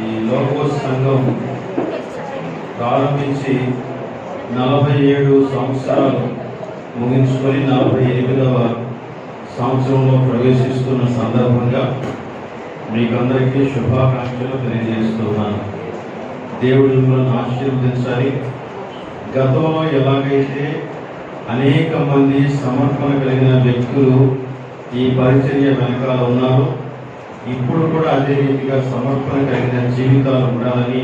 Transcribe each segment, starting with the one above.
ఈ లోకోస్ సంఘం ప్రారంభించి 47 సంవత్సరాలు ముగించుకొని 48వ సంవత్సరంలో ప్రవేశిస్తున్న సందర్భంగా మీకందరికీ శుభాకాంక్షలు తెలియజేస్తున్నాను. దేవుడు మిమ్మల్ని ఆశీర్వదించాలి. గతంలో ఎలాగైతే అనేక మంది సమర్పణ కలిగిన వ్యక్తులు ఈ పరిచర్య వెనకాల ఉన్నారు, ఇప్పుడు కూడా అదే రీతిగా సమర్పణ కలిగిన జీవితాలు ఉండాలని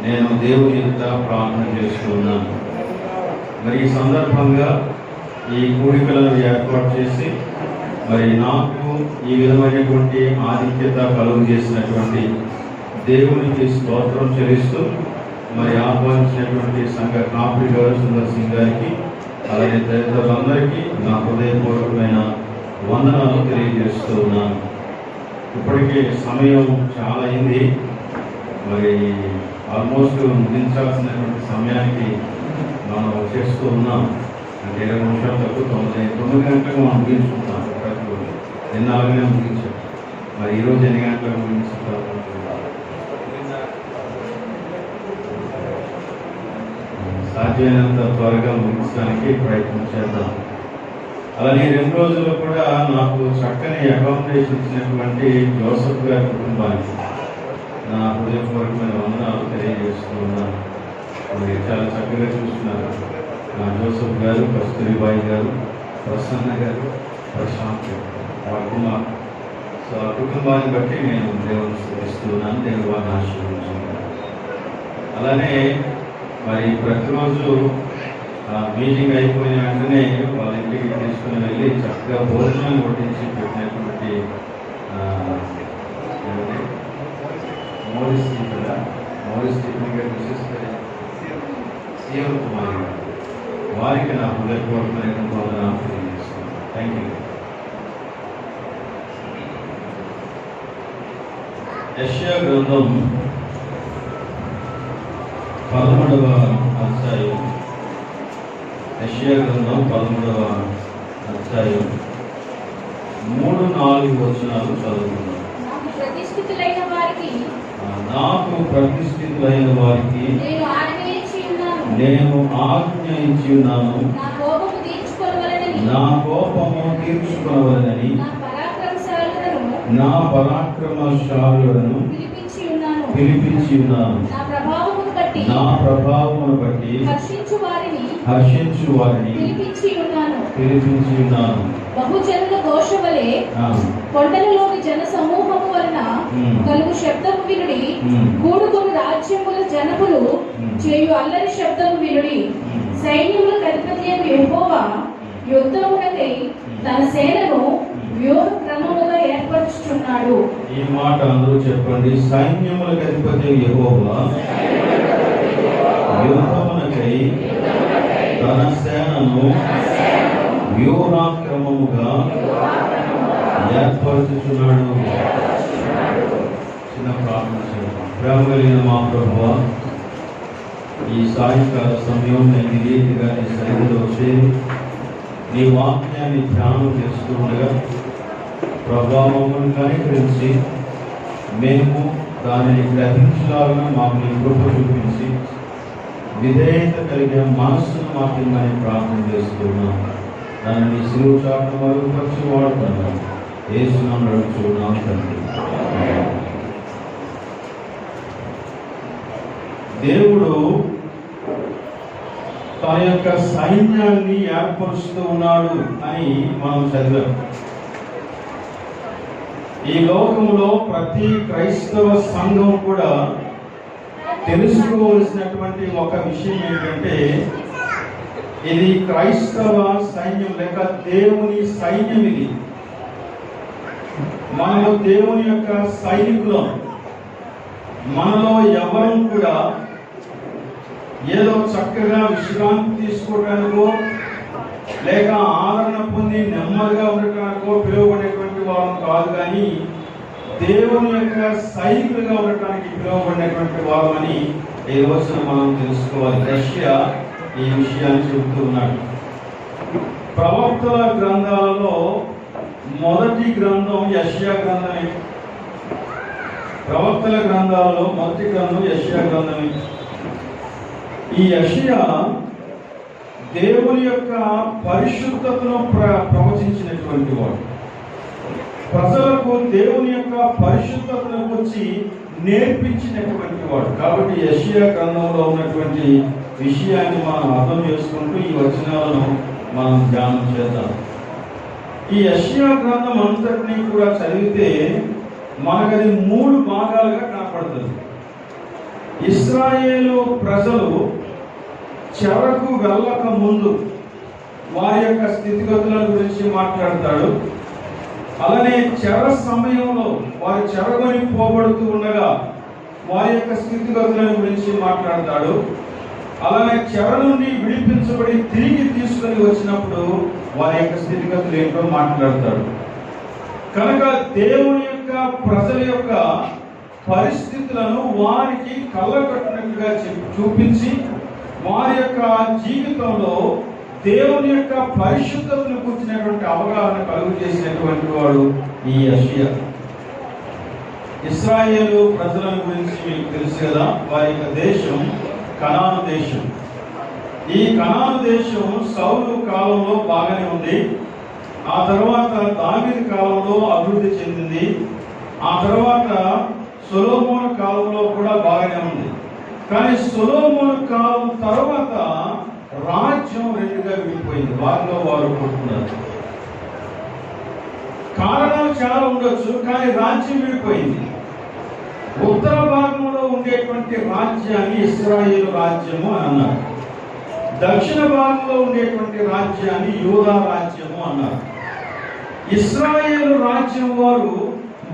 నేను దేవుని యొక్క ప్రార్థన చేస్తున్నాను. మరి ఈ సందర్భంగా ఈ కూడికలను ఏర్పాటు చేసి మరి నాకు ఈ విధమైనటువంటి ఆధిక్యత కలుగు చేసినటువంటి దేవునికి స్తోత్రం చెల్లిస్తూ మరి ఆహ్వానించినటువంటి సంఘ కాపురి గారు సుందర్ సింగ్ గారికి అలాగే తదితరులందరికీ నా హృదయపూర్వకమైన వందనాలు తెలియజేస్తూ ఉన్నాను. ఇప్పటికే సమయం చాలా అయింది. మరి ఆల్మోస్ట్ ముగించాల్సినటువంటి సమయానికి మనం వచ్చేస్తూ ఉన్నాం. అంటే 20 నిమిషాలు తక్కువ 9 గంటలకు మనం ముగించుకుంటాం. ప్రతిరోజు నిన్న అలాగనే ముగించాం. మరి ఈరోజు ఎన్ని గంటలకు ముగించుకుంటాం? సాధ్యమైనంత త్వరగా ముగించడానికి ప్రయత్నం చేద్దాం. అలానే 2 రోజుల్లో కూడా నాకు చక్కని అకామిడేషన్ ఇచ్చినటువంటి జోసఫ్ గారి కుటుంబానికి నా హృదయపూర్వకమైన వందనాలు తెలియజేస్తూ ఉన్నాను. మరి చాలా చక్కగా చూస్తున్నారు నా జోసఫ్ గారు, కస్తూరిబాయి గారు, ప్రసన్న గారు, ప్రశాంత్ వారి కుమార్. సో ఆ కుటుంబాన్ని బట్టి నేను దేవుని స్తుతిస్తున్నాను. దేవుడు వారిని ఆశీర్వదించాను. అలానే మరి ప్రతిరోజు మీటింగ్ అయిపోయిన వెంటనే వాళ్ళ ఇంటికి తీసుకుని వెళ్ళి చక్కగా భోజనాన్ని వడ్డించి పెట్టినటువంటి మోడీ స్టీఫెన్ గారు విశిస్తారు సీఎం కుమార్ గారు, వారికి నా హృదయపూర్వకమైన వందనాలు తెలియజేస్తున్నాను. Thank you. యెషయా గ్రంథం 13వ అధ్యాయం. యెషయా గ్రంథం 13వ అధ్యాయం 3-4 వచనాలు చదువుకున్నాం. నాకు ప్రతిష్ఠితులైన వారికి నేను ఆజ్ఞ ఇచ్చి ఉన్నాను. నా కోపము తీర్చుకొనవలెనని నా పరాక్రమశాలులను పిలిపించి ఉన్నాను. నా ప్రభావమును బట్టి హర్షించు వారిని పిలిపించి ఉన్నాను. బహుజనుల ఘోషవలే కొండలలోని జన సమూహము వలన కలుగు శబ్దము వినుడి. కూడుకొని రాజ్యముల జనములు చేయు అల్లరి శబ్దము వినుడి. సైన్యములకు అధిపతి అయిన యెహోవా యుద్ధమునకై తన సేనను వ్యూహ క్రమముగా ఏర్పరుచుచున్నాడు. ఈ మాట అందరూ చెప్పండి. సైన్యములకు అధిపతి యెహోవా యుద్ధమునకై తన సేనను వ్యూహాక్రమముగా ఏర్పరుచుచున్నాడు. చిన్న ప్రార్థన చేద్దాం. ప్రేమ కలిగిన మా ప్రభువా, ఈ సాయంకాల సమయం నేను రీతిగా నీ సన్నిధిలో చేరి నీ వాక్యాన్ని ధ్యానం చేస్తూ ఉండగా ప్రభావమును కనికరించి మేము దానిని గ్రహించలాగా మాకు నీ కృప చూపించి విధేయత కలిగిన మనస్సును మాత్రమని ప్రార్థన చేస్తున్నాం. దాన్ని నీ శిలువ చాటును మరుగుపరిచి వాడుతున్నాం. యేసునామములో నడుచున్నాం తండ్రి. దేవుడు తన యొక్క సైన్యాన్ని ఏర్పరుస్తూ ఉన్నాడు అని మనం చదివాం. ఈ లోకంలో ప్రతి క్రైస్తవ సంఘం కూడా తెలుసుకోవలసినటువంటి ఒక విషయం ఏంటంటే, ఇది క్రైస్తవ సైన్యం లేక దేవుని సైన్యం. ఇది మనలో దేవుని యొక్క సైనికులం. మనలో ఎవరు కూడా ఏదో చక్కగా విశ్రాంతి తీసుకోవడానికో లేక ఆదరణ పొంది నెమ్మదిగా ఉండటానికో పిలువబడేటువంటి వారు కాదు, కానీ దేవుని యొక్క సైనికులుగా ఉండటానికి పిలువబడినటువంటి వారు అని ఈ రోజున మనం తెలుసుకోవాలి. యెషయా ఈ విషయాన్ని చెబుతూ ఉన్నాడు. ప్రవక్తల గ్రంథాలలో మొదటి గ్రంథం యెషయా గ్రంథమే. ప్రవక్తల గ్రంథాలలో మొదటి గ్రంథం యెషయా గ్రంథమే. ఈ యెషయా దేవుని యొక్క పరిశుద్ధతను ప్రవచించినటువంటి వాడు. ప్రజలకు దేవుని యొక్క పరిశుద్ధతను గురించి నేర్పించినటువంటి వాడు. కాబట్టి యెషయా గ్రంథంలో ఉన్నటువంటి విషయాన్ని మనం అర్థం చేసుకుంటూ ఈ వచనాలను మనం ధ్యానం చేద్దాం. ఈ యెషయా గ్రంథం అంతటినీ కూడా చదివితే మనకది 3 భాగాలుగా కనపడుతుంది. ఇశ్రాయేలు ప్రజలు చెరకు వెళ్ళక ముందు వారి యొక్క స్థితిగతుల గురించి మాట్లాడతాడు. అలానే చెర సమయంలో వారి చెరగొని పోబడుతూ ఉండగా వారి యొక్క స్థితిగతుల గురించి మాట్లాడతాడు. అలానే చెర నుండి విడిపించబడి తిరిగి తీసుకొని వచ్చినప్పుడు వారి యొక్క స్థితిగతులు ఏంటో మాట్లాడతాడు. కనుక దేవుని యొక్క ప్రజల యొక్క పరిస్థితులను వారికి కళ్ళకట్టినట్టుగా చూపించి వారి యొక్క జీవితంలో దేవుని యొక్క పరిశుద్ధతను కూర్చున్నటువంటి అవగాహన కలుగు చేసినటువంటి వాడు ఈ యెషయా. ఇశ్రాయేలు ప్రజల గురించి మీకు తెలుసు కదా. వారి యొక్క దేశం కనాను దేశం. ఈ కనాను దేశం సౌలు కాలంలో బాగానే ఉంది. ఆ తర్వాత దావీదు కాలంలో అభివృద్ధి చెందింది. ఆ తర్వాత సొలొమోను కాలంలో కూడా బాగానే ఉంది. కానీ సొలొమోను కాలం తర్వాత రాజ్యం 2గా విడిపోయింది. వారిలో వారు కొట్టుకున్నారు. కారణాలు చాలా ఉండొచ్చు, కానీ రాజ్యం విడిపోయింది. ఉత్తర భాగంలో ఉండేటువంటి రాజ్యాన్ని ఇశ్రాయేలు రాజ్యము అని అన్నారు. దక్షిణ భాగంలో ఉండేటువంటి రాజ్యాన్ని యూదా రాజ్యము అన్నారు. ఇశ్రాయేలు రాజ్యం వారు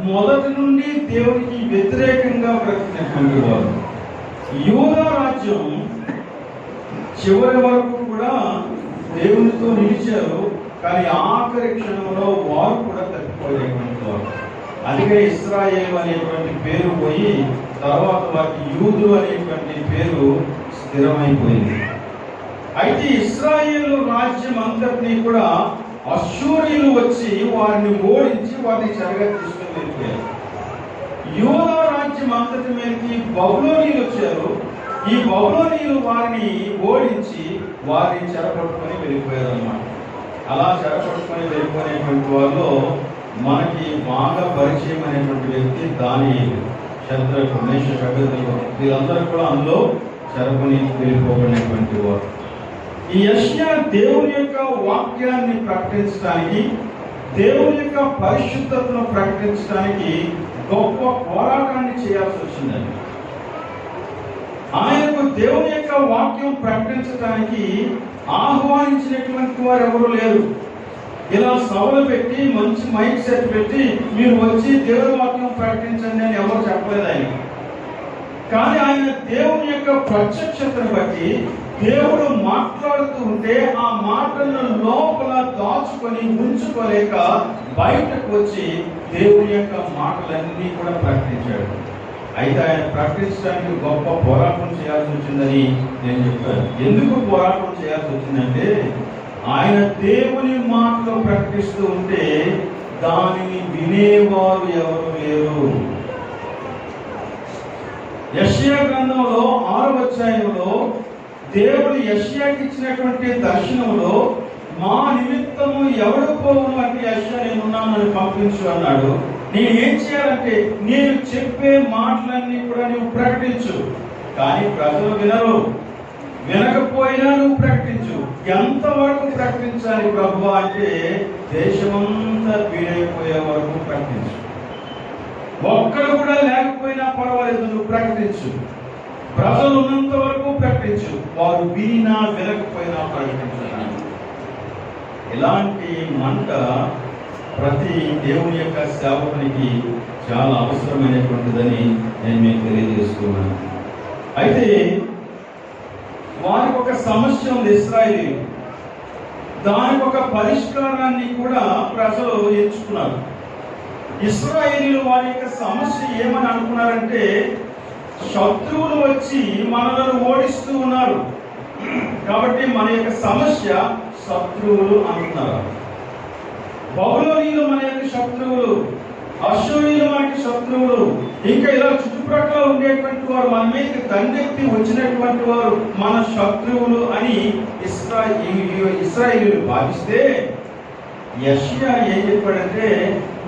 మొదటి నుండి దేవునికి వ్యతిరేకంగా బ్రతికినటువంటి వారు. యూదా రాజ్యం చివరి వరకు కూడా దేవునితో నిలిచారు, కానీ ఆఖరి క్షణంలో వారు కూడా తప్పిపోయేటువంటి వారు. అందుకే ఇశ్రాయేలు అనేటువంటి పేరు పోయి తర్వాత వారికి యూదు అనేటువంటి పేరు స్థిరమైపోయింది. అయితే ఇశ్రాయేలు రాజ్యం అంతటినీ కూడా అశ్షూరీయులు వచ్చి వారిని ఓడించి వారిని చెరగా తీసుకొని వెళ్ళిపోయారు. యూదా రాజ్యం అంతటి మీదకి బబులోనీయులు వచ్చారు. ఈ బబులోనీయులు వారిని ఓడించి వారిని చెరపట్టుకొని వెళ్ళిపోయారు అన్నమాట. అలా చెరపట్టుకొని వెళ్ళిపోయినటువంటి వాళ్ళు మనకి బాగా పరిచయం అనేటువంటి వ్యక్తి దానియేలు, శద్రకు, మేషకు, అబేద్నెగో, వీళ్ళందరూ కూడా అందులో చెరపని వెళ్ళిపోబడినటువంటి వారు. ఈ యెషయా దేవుని యొక్క వాక్యాన్ని ప్రకటించడానికి, దేవుని యొక్క పరిశుద్ధతను ప్రకటించడానికి గొప్ప పోరాటాన్ని చేయాల్సి వచ్చిందండి. ఆయనకు దేవుని యొక్క వాక్యం ప్రకటించడానికి ఆహ్వానించినటువంటి వారు ఎవరు లేరు. ఇలా సభలు పెట్టి మంచి మైక్ సెట్ పెట్టి మీరు వచ్చి దేవుని వాక్యం ప్రకటించండి అని ఎవరు చెప్పలేదు ఆయన. కానీ ఆయన దేవుని యొక్క ప్రత్యక్షతను బట్టి దేవుడు మాట్లాడుతూ ఉంటే ఆ మాటలను లోపల దాచుకొని ఉంచుకోలేక బయటకు వచ్చి దేవుని యొక్క మాటలన్నీ కూడా ప్రకటించాడు. అయితే ఆయన ప్రకటించడానికి గొప్ప పోరాటం చేయాల్సి వచ్చిందని నేను చెప్పాను. ఎందుకు పోరాటం చేయాల్సి వచ్చిందంటే ఆయన దేవుని మాటలు ప్రకటిస్తూ ఉంటే దానిని వినేవారు ఎవరు లేరు. యెషయా గ్రంథంలో 6వ అధ్యాయంలో దేవుడు యెషయాకి ఇచ్చినటువంటి దర్శనంలో మా నిమిత్తము ఎవడు పోవును అంటే యెషయా నేనున్నానని పంపించు అన్నాడు. నేను ఏం చేయాలంటే నేను చెప్పే మాటలన్నీ కూడా నువ్వు ప్రకటించు. కానీ ప్రజలు వినరు. వినకపోయినా నువ్వు ప్రకటించు. ఎంతవరకు ప్రకటించాలి ప్రభు అంటే దేశమంతా వీడైపోయే వరకు ప్రకటించు. ఒక్కడు కూడా లేకపోయినా పర్వాలేదు, నువ్వు ప్రకటించు. ప్రజలు ఉన్నంత వరకు ప్రకటించు. వారు వినినా వినకపోయినా ప్రకటించాలి. ఇలాంటి మంట ప్రతి దేవుని యొక్క సేవకునికి చాలా అవసరమైనటువంటిదని నేను మీకు తెలియజేస్తున్నాను. అయితే వారికి ఒక సమస్య ఉంది ఇశ్రాయేలు. దానికి ఒక పరిష్కారాన్ని కూడా ప్రజలు ఎంచుకున్నారు. ఇశ్రాయేలీయులు వారి యొక్క సమస్య ఏమని అనుకున్నారంటే శత్రువులు వచ్చి మనలను ఓడిస్తూ ఉన్నారు కాబట్టి మన యొక్క సమస్య శత్రువులు అనుకున్నారు. బబులోనీయులు మన యొక్క శత్రువులు, అశ్షూరీయులు మనకి శత్రువులు, ఇంకా ఇలా చుట్టుప్రక్కల ఉండేటువంటి వారు మన మీదకి దండెత్తి వచ్చినటువంటి వారు మన శత్రువులు అని ఇశ్రాయేలీయులు భావిస్తే యెషయా ఏం చెప్పాడంటే,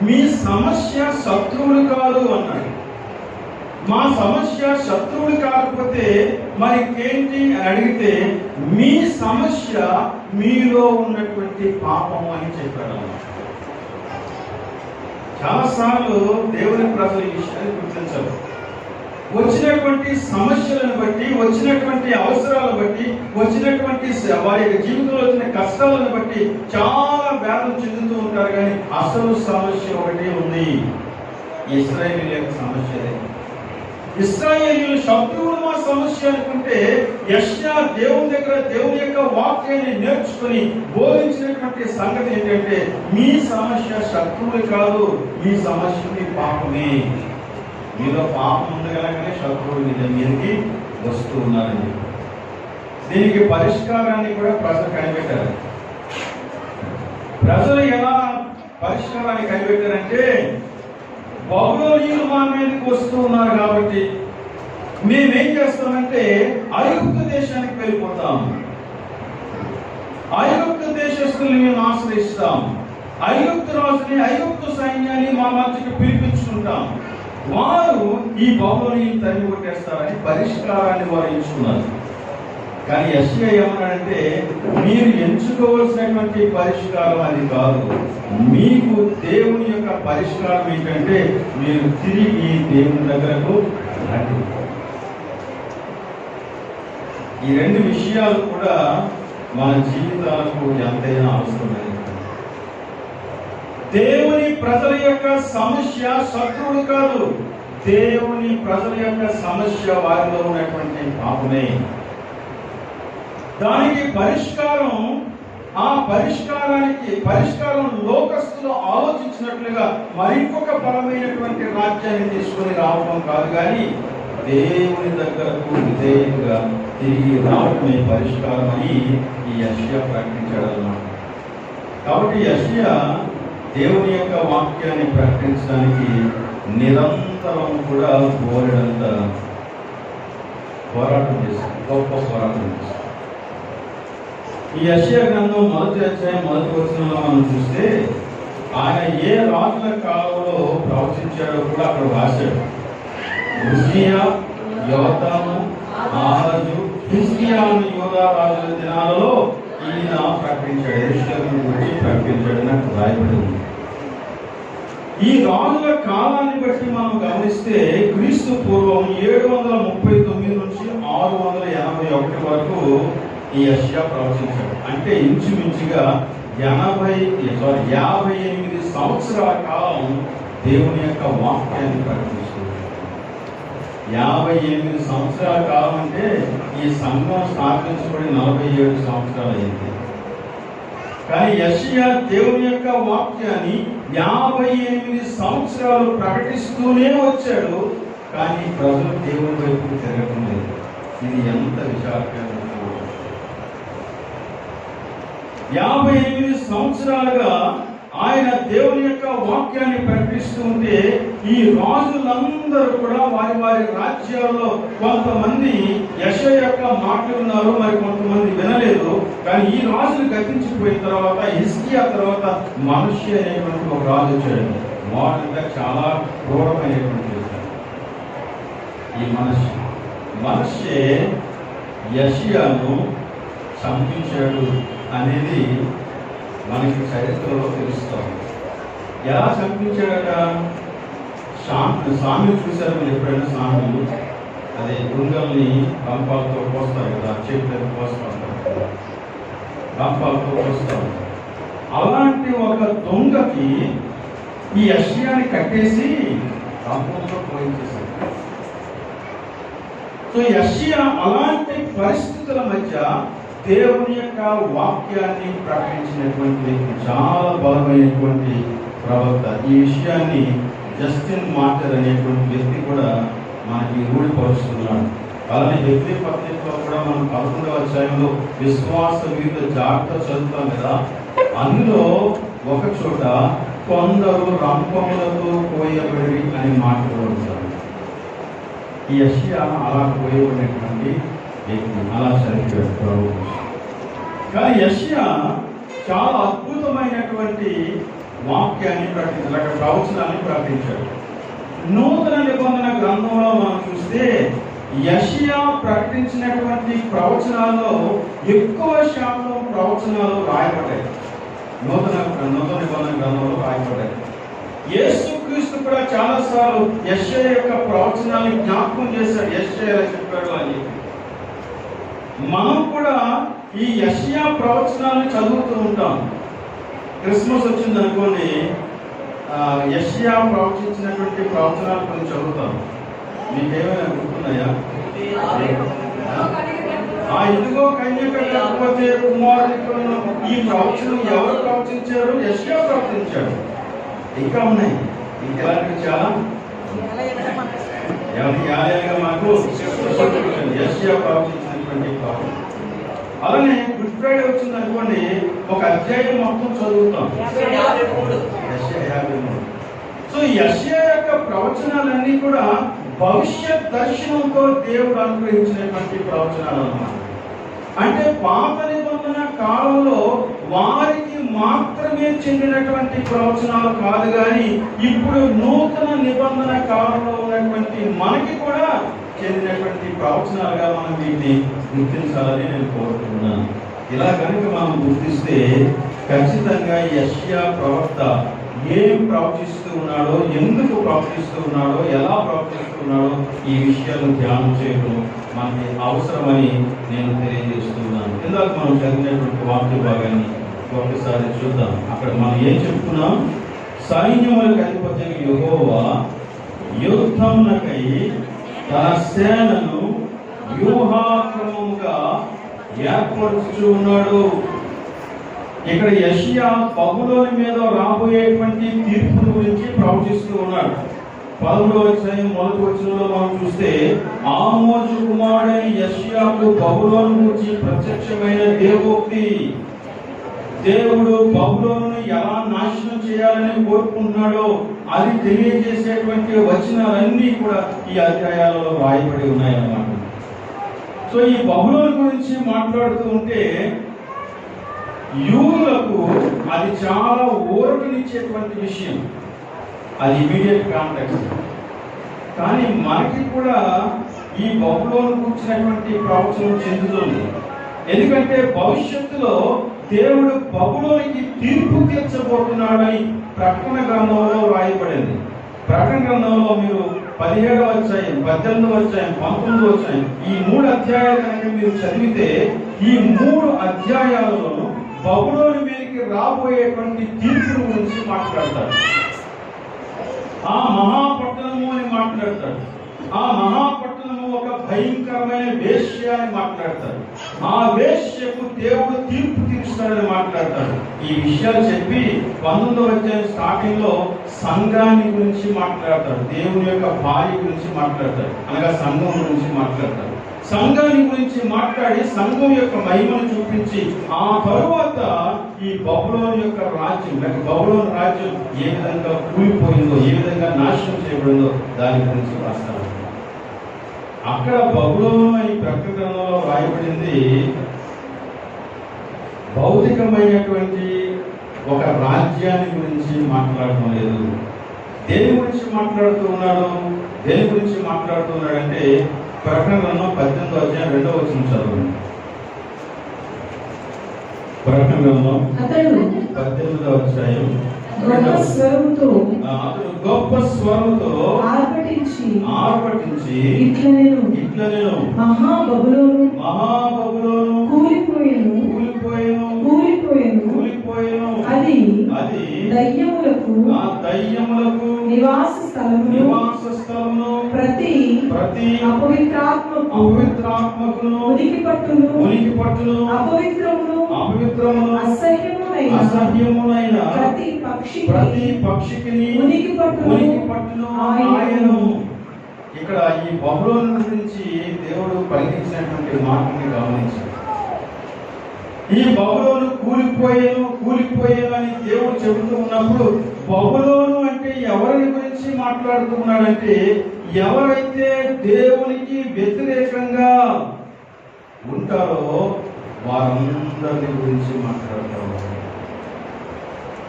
మీ సమస్య శత్రువులు కాదు అన్నాడు. మా సమస్య శత్రువులు కాకపోతే మరి ఏంటి అని అడిగితే, మీ సమస్య మీలో ఉన్నటువంటి పాపం అని చెప్పాడు. చాలాసార్లు దేవుని ప్రజలు ఈ విషయాన్ని గుర్తించారు. వచ్చినటువంటి సమస్యలను బట్టి, వచ్చినటువంటి అవసరాలను బట్టి, వచ్చినటువంటి వారి యొక్క జీవితంలో వచ్చిన కష్టాలను బట్టి చాలా వేదన చెందుతూ ఉంటారు. కానీ అసలు సమస్య ఒకటే ఉంది, ఇశ్రాయేలీయుల యొక్క సమస్య. ఇశ్రాయేలీయులు శత్రువులు మా సమస్య అనుకుంటే, యెషయా దేవుని దగ్గర దేవుని యొక్క వాక్యాన్ని నేర్చుకుని బోధించినటువంటి సంగతి ఏంటంటే, మీ సమస్య శత్రువులు కాదు, మీ సమస్య మీ పాపమే. మీలో పాపం ఉండగలగానే శత్రువులు మీదకి వస్తూ ఉన్నారని. దీనికి పరిష్కారాన్ని కూడా ప్రజలు కనిపెట్టారు. ప్రజలు ఎలా పరిష్కారాన్ని కనిపెట్టారంటే, బబులోనీయులు మా మీదకి వస్తూ ఉన్నారు కాబట్టి మేమేం చేస్తామంటే ఐగుప్తు దేశానికి వెళ్ళిపోతాం, ఐగుప్తు దేశస్తుల్ని మేము ఆశ్రయిస్తాం, ఐగుప్తు రాజుని, ఐగుప్తు సైన్యాన్ని మా మధ్యకి పిలిపించుకుంటాం, వారు ఈ బబులోనీయులను తరిమి కొట్టేస్తారని పరిష్కారాన్ని వారు ఎంచుకున్నారు. కానీ యెషయా ఏమన్నాడంటే, మీరు ఎంచుకోవాల్సినటువంటి పరిష్కారం అది కాదు, మీకు దేవుని యొక్క పరిష్కారం ఏంటంటే మీరు తిరిగి దేవుని దగ్గరకు రండి. ఈ రెండు విషయాలు కూడా మన జీవితాలకు ఎంతైనా అవసరమైనది. దేవుని ప్రజల యొక్క సమస్య శత్రువులు కాదు, దేవుని ప్రజల యొక్క సమస్య వారిలో ఉన్నటువంటి పాపమే. దానికి పరిష్కారం, ఆ పరిష్కారం లోకస్తులు ఆలోచించినట్లుగా మరింకొక బలమైనటువంటి రాజ్యాన్ని తీసుకొని రావడం కాదు, కానీ దేవుని దగ్గరకు విధేయంగా తిరిగి రావడమే పరిష్కారం అని ఈ యెషయా ప్రకటించాడు అన్నమాట. కాబట్టి యెషయా దేవుని యొక్క వాక్యాన్ని ప్రకటించడానికి నిరంతరం కూడా బోలెడంత పోరాటం చేశారు, గొప్ప పోరాటం చేశారు. ఈ యెషయా గ్రంథం 1వ అధ్యాయం 1వ వచనంలో మనం చూస్తే, ఆయన ఏ రాజుల కాలంలో ప్రవచించాడో కూడా అక్కడ రాశాడు. ఉజ్జియా, యోతాము, ఆహాజు, హిజ్కియాను యూదా రాజుల దినాలలో ఈయన ప్రకటించాడు, యెరూషలేమును గురించి ప్రకటించాడని నాకు రాయబడి ఉంది. ఈ రాజుల కాలాన్ని బట్టి మనం గమనిస్తే క్రీస్తు పూర్వం 739 నుంచి 681 వరకు ఈ యెషయా ప్రవచించాడు. అంటే ఇంచుమించుగా 58 సంవత్సరాల కాలం దేవుని యొక్క వాక్యాన్ని ప్రకటిస్తున్నాడు. 58 సంవత్సరాల కాలం అంటే ఈ సంఘం స్థాపించబడి 47 సంవత్సరాలు అయింది. కానీ యెషయా దేవుని యొక్క వాక్యాన్ని 58 సంవత్సరాలు ప్రకటిస్తూనే వచ్చాడు, కానీ ప్రజలు దేవుని వైపు తిరగడం లేదు. ఇది ఎంత విచారకరమైన. 58 సంవత్సరాలుగా ఆయన దేవుని యొక్క వాక్యాన్ని ప్రకటిస్తూ ఉంటే, ఈ రాజులందరూ కూడా వారి వారి రాజ్యాల్లో కొంతమంది యెషయా యొక్క మాటలు ఉన్నారు, మరి కొంతమంది వినలేదు. కానీ ఈ రాజులు గతించిపోయిన తర్వాత హిజ్కియా తర్వాత మనష్షే అనేటువంటి ఒక రాజు వచ్చాడు. వాడంతా చాలా క్రూరమైనటువంటి ఈ మనష్షే యెషయాను చంపించాడు అనేది మనకి చరిత్రలో తెలుస్తాం. ఎలా చంపించాడట? సామ్యులు చూశారు మీరు ఎప్పుడైనా? సామ్యులు అదే బృంగాల్ని రంపాలతో కోస్తారు కదా, చేతులకు కోస్తూ ఉంటారు కదా, రంపాలతో కోస్తూ ఉంటారు. అలాంటి ఒక దొంగకి ఈ యెషయాని కట్టేసి రంపంతో పోయించేశారు. సో యెషయా అలాంటి పరిస్థితుల మధ్య దేవుని యొక్క వాక్యాన్ని ప్రకటించినటువంటి వ్యక్తి, చాలా బలమైనటువంటి ప్రవక్త. ఈ విషయాన్ని జస్టిన్ మార్టర్ అనేటువంటి వ్యక్తి కూడా మనకి రూఢిపరుస్తున్నాడు. అలానే వ్యక్తి పత్రికలో కూడా మనం 11వ అధ్యాయంలో విశ్వాస వీరుల జాగ్రత్త చదువుతాం కదా, అందులో ఒక చోట కొందరు రంపములతో కోయబడి అని మాట్లాడుతారు. ఈ యెషయా అలా కోయబడినటువంటి వ్యక్తి, అలా చనిపోయాడు ప్రభు. కానీ యెషయా చాలా అద్భుతమైనటువంటి వాక్యాన్ని ప్రకటించాడు, ప్రవచనాన్ని ప్రకటించాడు. నూతన నిబంధన గ్రంథంలో మనం చూస్తే యెషయా ప్రకటించినటువంటి ప్రవచనాల్లో ఎక్కువ శాతం ప్రవచనాలు రాయబడ్డాయి. నూతన నిబంధన గ్రంథంలో రాయబడ్డాయి. యేసుక్రీస్తు కూడా చాలాసార్లు యెషయా యొక్క ప్రవచనాన్ని జ్ఞాపకం చేశాడు. యెషయా చెప్పాడు అని చెప్పి మనం కూడా ఈ యెషయా ప్రవచనాన్ని చదువుతూ ఉంటాం. క్రిస్మస్ వచ్చింది అనుకోండి, యెషయా ప్రవచించినటువంటి ప్రవచనాలు కొన్ని చదువుతాం. మీకేమైనా గుర్తున్నాయా? ఇదిగో కన్యక లేకపోతే కుమారుడు, ఈ ప్రవచనం ఎవరు ప్రవచించారు? యెషయా ప్రవచించాడు. ఇంకా ఉన్నాయి, ఇంకెలాంటివి చాలా మాకు యెషయా ప్రవచించినటువంటి ప్రవచనం. అలానే గుడ్ ఫ్రైడే వచ్చింది అనుకోండి, ఒక అధ్యాయం మొత్తం చదువుతాం. యెషయా 53. సో యెషయా యొక్క ప్రవచనాలన్నీ కూడా భవిష్యత్ దర్శనంతో దేవుడు అనుగ్రహించినటువంటి ప్రవచనాలు అన్నమాట. అంటే పాత నిబంధన కాలంలో వారికి మాత్రమే చెందినటువంటి ప్రవచనాలు కాదు, కానీ ఇప్పుడు నూతన నిబంధన కాలంలో ఉన్నటువంటి మనకి కూడా చెందినటువంటి ప్రవచనాలుగా మనం వీటిని గుర్తించాలని నేను కోరుతున్నాను. ఇలా కనుక మనం గుర్తిస్తే ఖచ్చితంగా యెషయా ప్రవక్త ఏం ప్రవచిస్తూ ఉన్నాడో, ఎందుకు ప్రవచిస్తూ ఉన్నాడో, ఎలా ప్రవచిస్తూ ఉన్నాడో ఈ విషయాలు ధ్యానం చేయడం మనకి అవసరమని నేను తెలియజేస్తున్నాను. ఇందాక మనం చదివినటువంటి వాక్య భాగాన్ని ఒకసారి చూద్దాం. అక్కడ మనం ఏం చెప్తున్నాం? సైన్యములకు అధిపతి యెహోవా యుద్ధమునకై తన సేనను వ్యూహాక్రమముగా ఏర్పరుచు ఉన్నాడు. ఇక్కడ యెషయా బబులోను మీద రాబోయేటువంటి తీర్పు గురించి ప్రవచిస్తూ ఉన్నాడు. 11వ అధ్యాయం 1వ వచనంలో మనం చూస్తే, ఆమోజు కుమారుడైన యెషయాకు బబులోను గురించి ప్రత్యక్షమైన దేవోక్తి. దేవుడు బబులోనును ఎలా నాశనం చేయాలని కోరుకుంటున్నాడో అది తెలియజేసేటువంటి వచనాలన్నీ కూడా ఈ అధ్యాయాలలో రాయబడి ఉన్నాయన్నమాట. సో ఈ బబులోను గురించి మాట్లాడుతూ ఉంటే యూదులకు అది చాలా ఊరటనిచ్చేటువంటి విషయం, అది ఇమీడియట్ కాంటెక్స్ట్. కానీ మనకి కూడా ఈ బబులోను కూర్చున్నటువంటి ప్రవచనం చెందుతుంది. ఎందుకంటే భవిష్యత్తులో దేవుడు బబులోనికి తీర్పు తీర్చబోతున్నాడని ప్రకటన గ్రంథంలో రాయబడింది. ప్రకటన గ్రంథంలో మీరు 17వ అధ్యాయం, 18వ అధ్యాయం, 19వ అధ్యాయం, ఈ 3 అధ్యాయాలు కనుక మీరు చదివితే ఈ 3 అధ్యాయాలలో బబులోను మీదకి రాబోయేటువంటి తీర్పు గురించి మాట్లాడతాడు. ఆ మహాపట్టణము అని మాట్లాడతాడు. ఆ మహాపట్టణము ఒక భయంకరమైన వేశ్య అని మాట్లాడతాడు. ఆ వేశ్యకు దేవుడు తీర్పు తీరుస్తాడని మాట్లాడతాడు. ఈ విషయాలు చెప్పి 19వ అధ్యాయం స్టార్టింగ్ లో సంఘాన్ని గురించి మాట్లాడతాడు. దేవుని యొక్క భార్య గురించి మాట్లాడతాడు, అనగా సంఘం గురించి మాట్లాడతాడు. సంఘాన్ని గురించి మాట్లాడి సంఘం యొక్క మహిమను చూపించి ఆ తరువాత ఈ బబులోను యొక్క రాజ్యం, బబులోను రాజ్యం ఏ విధంగా కూలిపోయిందో, ఏ విధంగా నాశనం చేయబడిందో దాని గురించి రాస్తాడు. అక్కడ బబులోను అని ప్రకటన గ్రంథంలో రాయబడింది భౌతికమైనటువంటి ఒక రాజ్యాన్ని గురించి మాట్లాడటం లేదు. దేని గురించి మాట్లాడుతూ ఉన్నాడు? దేని గురించి మాట్లాడుతూ ఉన్నాడంటే ప్రకటన గ్రంథం 18వ అధ్యాయం 2వ వచనం చదవండి. ప్రకటన గ్రంథం 18వ అధ్యాయం గొప్ప స్వరముతో ఆర్భటించి ఇట్లా నేను మహాబబులోను కూలిపోయేను అది దయ్యములకు నివాస స్థలమును ప్రతి అపవిత్రాత్మకును ఉనికి పట్టును అపవిత్రమును అసహ్యమునైన ప్రతి పక్షికి ఉనికి పట్టును ఆయను. ఇక్కడ ఈ బబులోను గురించి దేవుడు పలికించినటువంటి మాటని గమనించారు. ఈ బబులోను కూలిపోయాను అని దేవుడు చెబుతూ ఉన్నప్పుడు బబులోను అంటే ఎవరిని గురించి మాట్లాడుతున్నాడంటే ఎవరైతే దేవునికి వ్యతిరేకంగా ఉంటారో వారందరిని గురించి మాట్లాడతారు.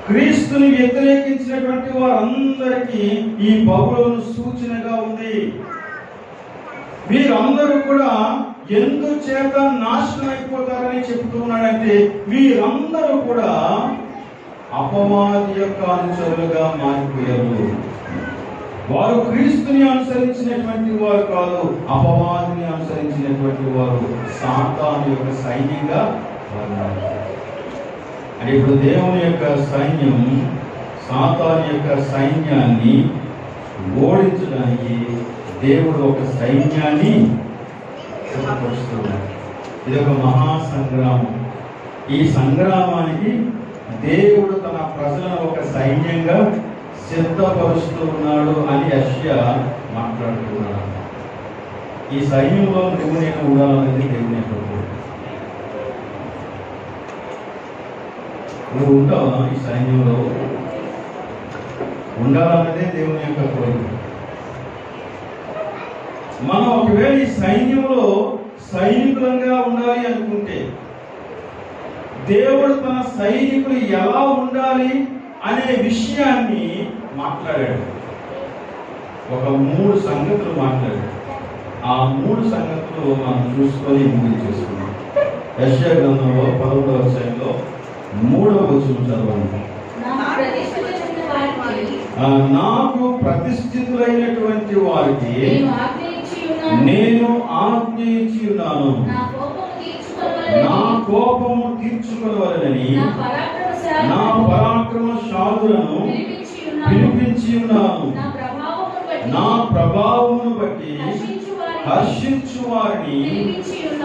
క్రీస్తుని వ్యతిరేకించినటువంటి వారందరికీ ఈ బబులోను సూచనగా ఉంది. వీరందరూ కూడా ఎందుచేత నాశనం అయిపోతారని చెబుతున్నాడంటే వీరందరూ కూడా అపవాది యొక్క అనుచరులుగా మారిపోయారు. వారు క్రీస్తుని అనుసరించినటువంటి వారు కాదు, అపవాదిని అనుసరించినటువంటి వారు సాతాను యొక్క సైన్యంగా మారారు. అంటే ఇప్పుడు దేవుని యొక్క సైన్యం సాతాను యొక్క సైన్యాన్ని ఓడించడానికి దేవుడు ఒక సైన్యాన్ని సిద్ధపరుస్తున్నాడు. ఇది ఒక మహాసంగ్రామం. ఈ సంగ్రామానికి దేవుడు తన ప్రజలను ఒక సైన్యంగా సిద్ధపరుస్తూ ఉన్నాడు అని యెషయా మాట్లాడుతున్నాడు. ఈ సైన్యంలో నువ్వు నేను ఉండాలనేది దేవుని యొక్క కోరిక. నువ్వు ఉంటావా ఈ సైన్యంలో? ఉండాలన్నదే దేవుని యొక్క కోరిక. మనం ఒకవేళ ఈ సైన్యంలో సైనికులంగా ఉండాలి అనుకుంటే దేవుడు తన సైనికులు ఎలా ఉండాలి అనే విషయాన్ని మాట్లాడాడు. ఒక 3 సంగతులు మాట్లాడాడు. ఆ 3 సంగతులు మనం చూసుకొని ముగించేసుకున్నాం. యెషయా గ్రంథంలో 11వ అధ్యాయంలో 3వ వచనం చదవండి. నాకు ప్రతిష్ఠితులైనటువంటి వారికి నేను ఆజ్ఞ ఇచ్చి ఉన్నాను, నా కోపము తీర్చుకొనవలెనని నా పరాక్రమశాలులను పిలిపించి ఉన్నాను, నా ప్రభావమును బట్టి హర్షించు వారిని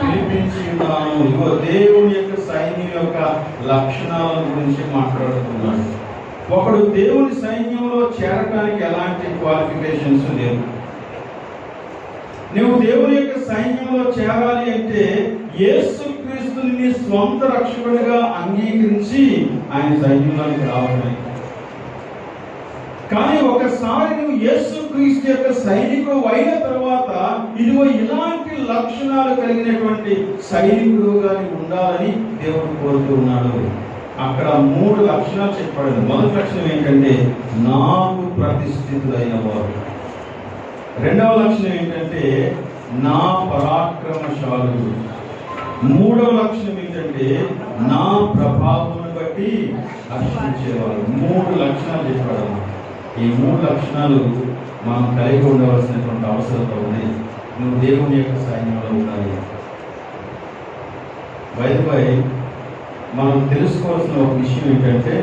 పిలిపించి ఉన్నాను. ఇగో దేవుని యొక్క సైన్యం యొక్క లక్షణాల గురించి మాట్లాడుతున్నాడు. ఒకడు దేవుని సైన్యంలో చేరడానికి ఎలాంటి క్వాలిఫికేషన్స్ లేవు. నువ్వు దేవుని యొక్క సైన్యంలో చేరాలి అంటే యేసుక్రీస్తుని నీ స్వంత రక్షకుడిగా అంగీకరించి ఆయన సైన్యంలోకి రావడమే. కానీ ఒకసారి నువ్వు యేసుక్రీస్తు యొక్క సైనికుడు అయిన తర్వాత ఇదిగో ఇలాంటి లక్షణాలు కలిగినటువంటి సైనికుడుగా ఉండాలని దేవుడు కోరుతూ ఉన్నాడు. అక్కడ 3 లక్షణాలు చెప్పాడు. మొదటి లక్షణం ఏంటంటే నాకు ప్రతిష్ఠితులైన వారు. రెండవ లక్షణం ఏంటంటే నా పరాక్రమశాలుడు. మూడవ లక్షణం ఏంటంటే నా ప్రభావాన్ని బట్టి హర్షించేవారు. 3 లక్షణాలు చెప్పాడు. ఈ 3 లక్షణాలు మనం కలిగి ఉండవలసినటువంటి అవసరం ఉంది. నువ్వు దేవుని యొక్క సైన్యంలో ఉండాలి. బై మనం తెలుసుకోవాల్సిన ఒక విషయం ఏంటంటే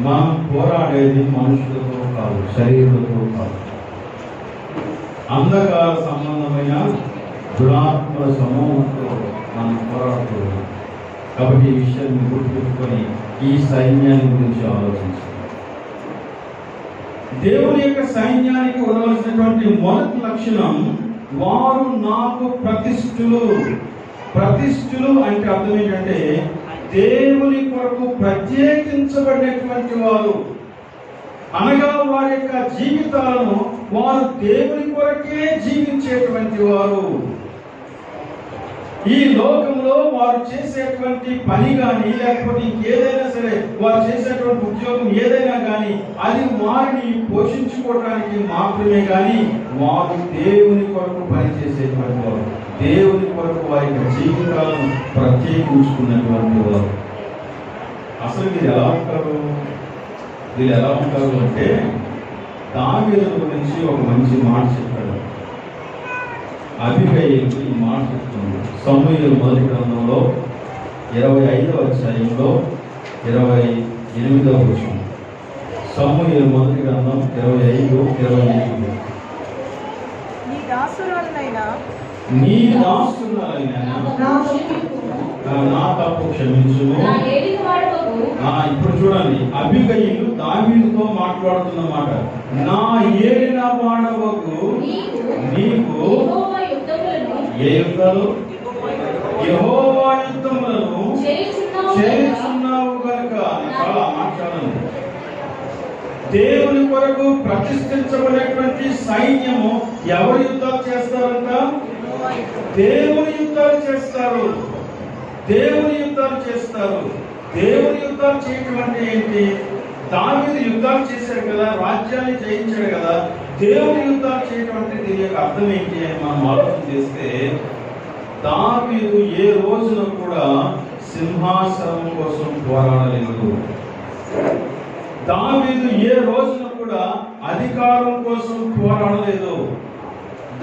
మనం పోరాడేది మనుషులతో కాదు, శరీరులతో కాదు. అంధకార సంబంధమైన దురాత్మల సమూహంతో మనం పోరాడుతున్నాం. కాబట్టి ఈ విషయాన్ని గుర్తుపెట్టుకొని ఈ సైన్యాన్ని గురించి ఆలోచించాలి. దేవుని యొక్క సైన్యానికి ఉండవలసినటువంటి మొదటి లక్షణం వారు నాకు ప్రతిష్ఠులు. ప్రతిష్ఠులు అంటే అర్థం ఏంటంటే దేవుని కొరకు ప్రత్యేకించబడినటువంటి వారు. అనగా వారి యొక్క జీవితాలను వారు దేవుని కొరకే జీవించేటువంటి వారు. ఈ లోకంలో వారు చేసేటువంటి పని కానీ లేకపోతే ఇంకేదైనా సరే వారు చేసేటువంటి ఉద్యోగం ఏదైనా కానీ అది వారిని పోషించుకోవడానికి మాత్రమే కానీ వారు దేవుని కొరకు పనిచేసేటువంటి వారు, దేవుని కొరకు వారి యొక్క జీవితాలను ప్రత్యేకించుకున్నటువంటి వారు. అసలు వీరు ఎలా ఉంటారు? వీళ్ళు ఎలా ఉంటారు అంటే దావీదు గురించి ఒక మంచి మాట చెప్పాడు. అబీగయీలు ఈ మాట చెప్తుంది. సమూయేలు మొదటి గ్రంథంలో 25వ అధ్యాయంలో 28వ వచనం. సమూయేలు మొదటి గ్రంథం 25:28. నీ దాసురాలైన నా తప్పు క్షమించుము. ఇప్పుడు చూడండి, అబీగయీలు దావీదుతో మాట్లాడుతున్న మాట. నా ఏలిన వాడవకు నీకు ఏ యుద్ధాలు? యెహోవా యుద్ధములను దేవుని కొరకు ప్రతిష్ఠించబడినటువంటి సైన్యము ఎవరు యుద్ధాలు చేస్తారంట? దేవుని యుద్ధాలు చేస్తారు. దేవుని యుద్ధాలు చేస్తారు. దేవుని యుద్ధాలు చేయటం అంటే ఏంటి? దావీదు యుద్ధాలు చేశాడు కదా, రాజ్యాన్ని జయించాడు కదా. దేవుని యుద్ధాలు చేయటం అంటే దీని యొక్క అర్థం ఏంటి అని మనం ఆలోచన చేస్తే, దావీదు ఏ రోజున కూడా సింహాసనం కోసం పోరాడలేదు. దావీదు ఏ రోజున కూడా అధికారం కోసం పోరాడలేదు.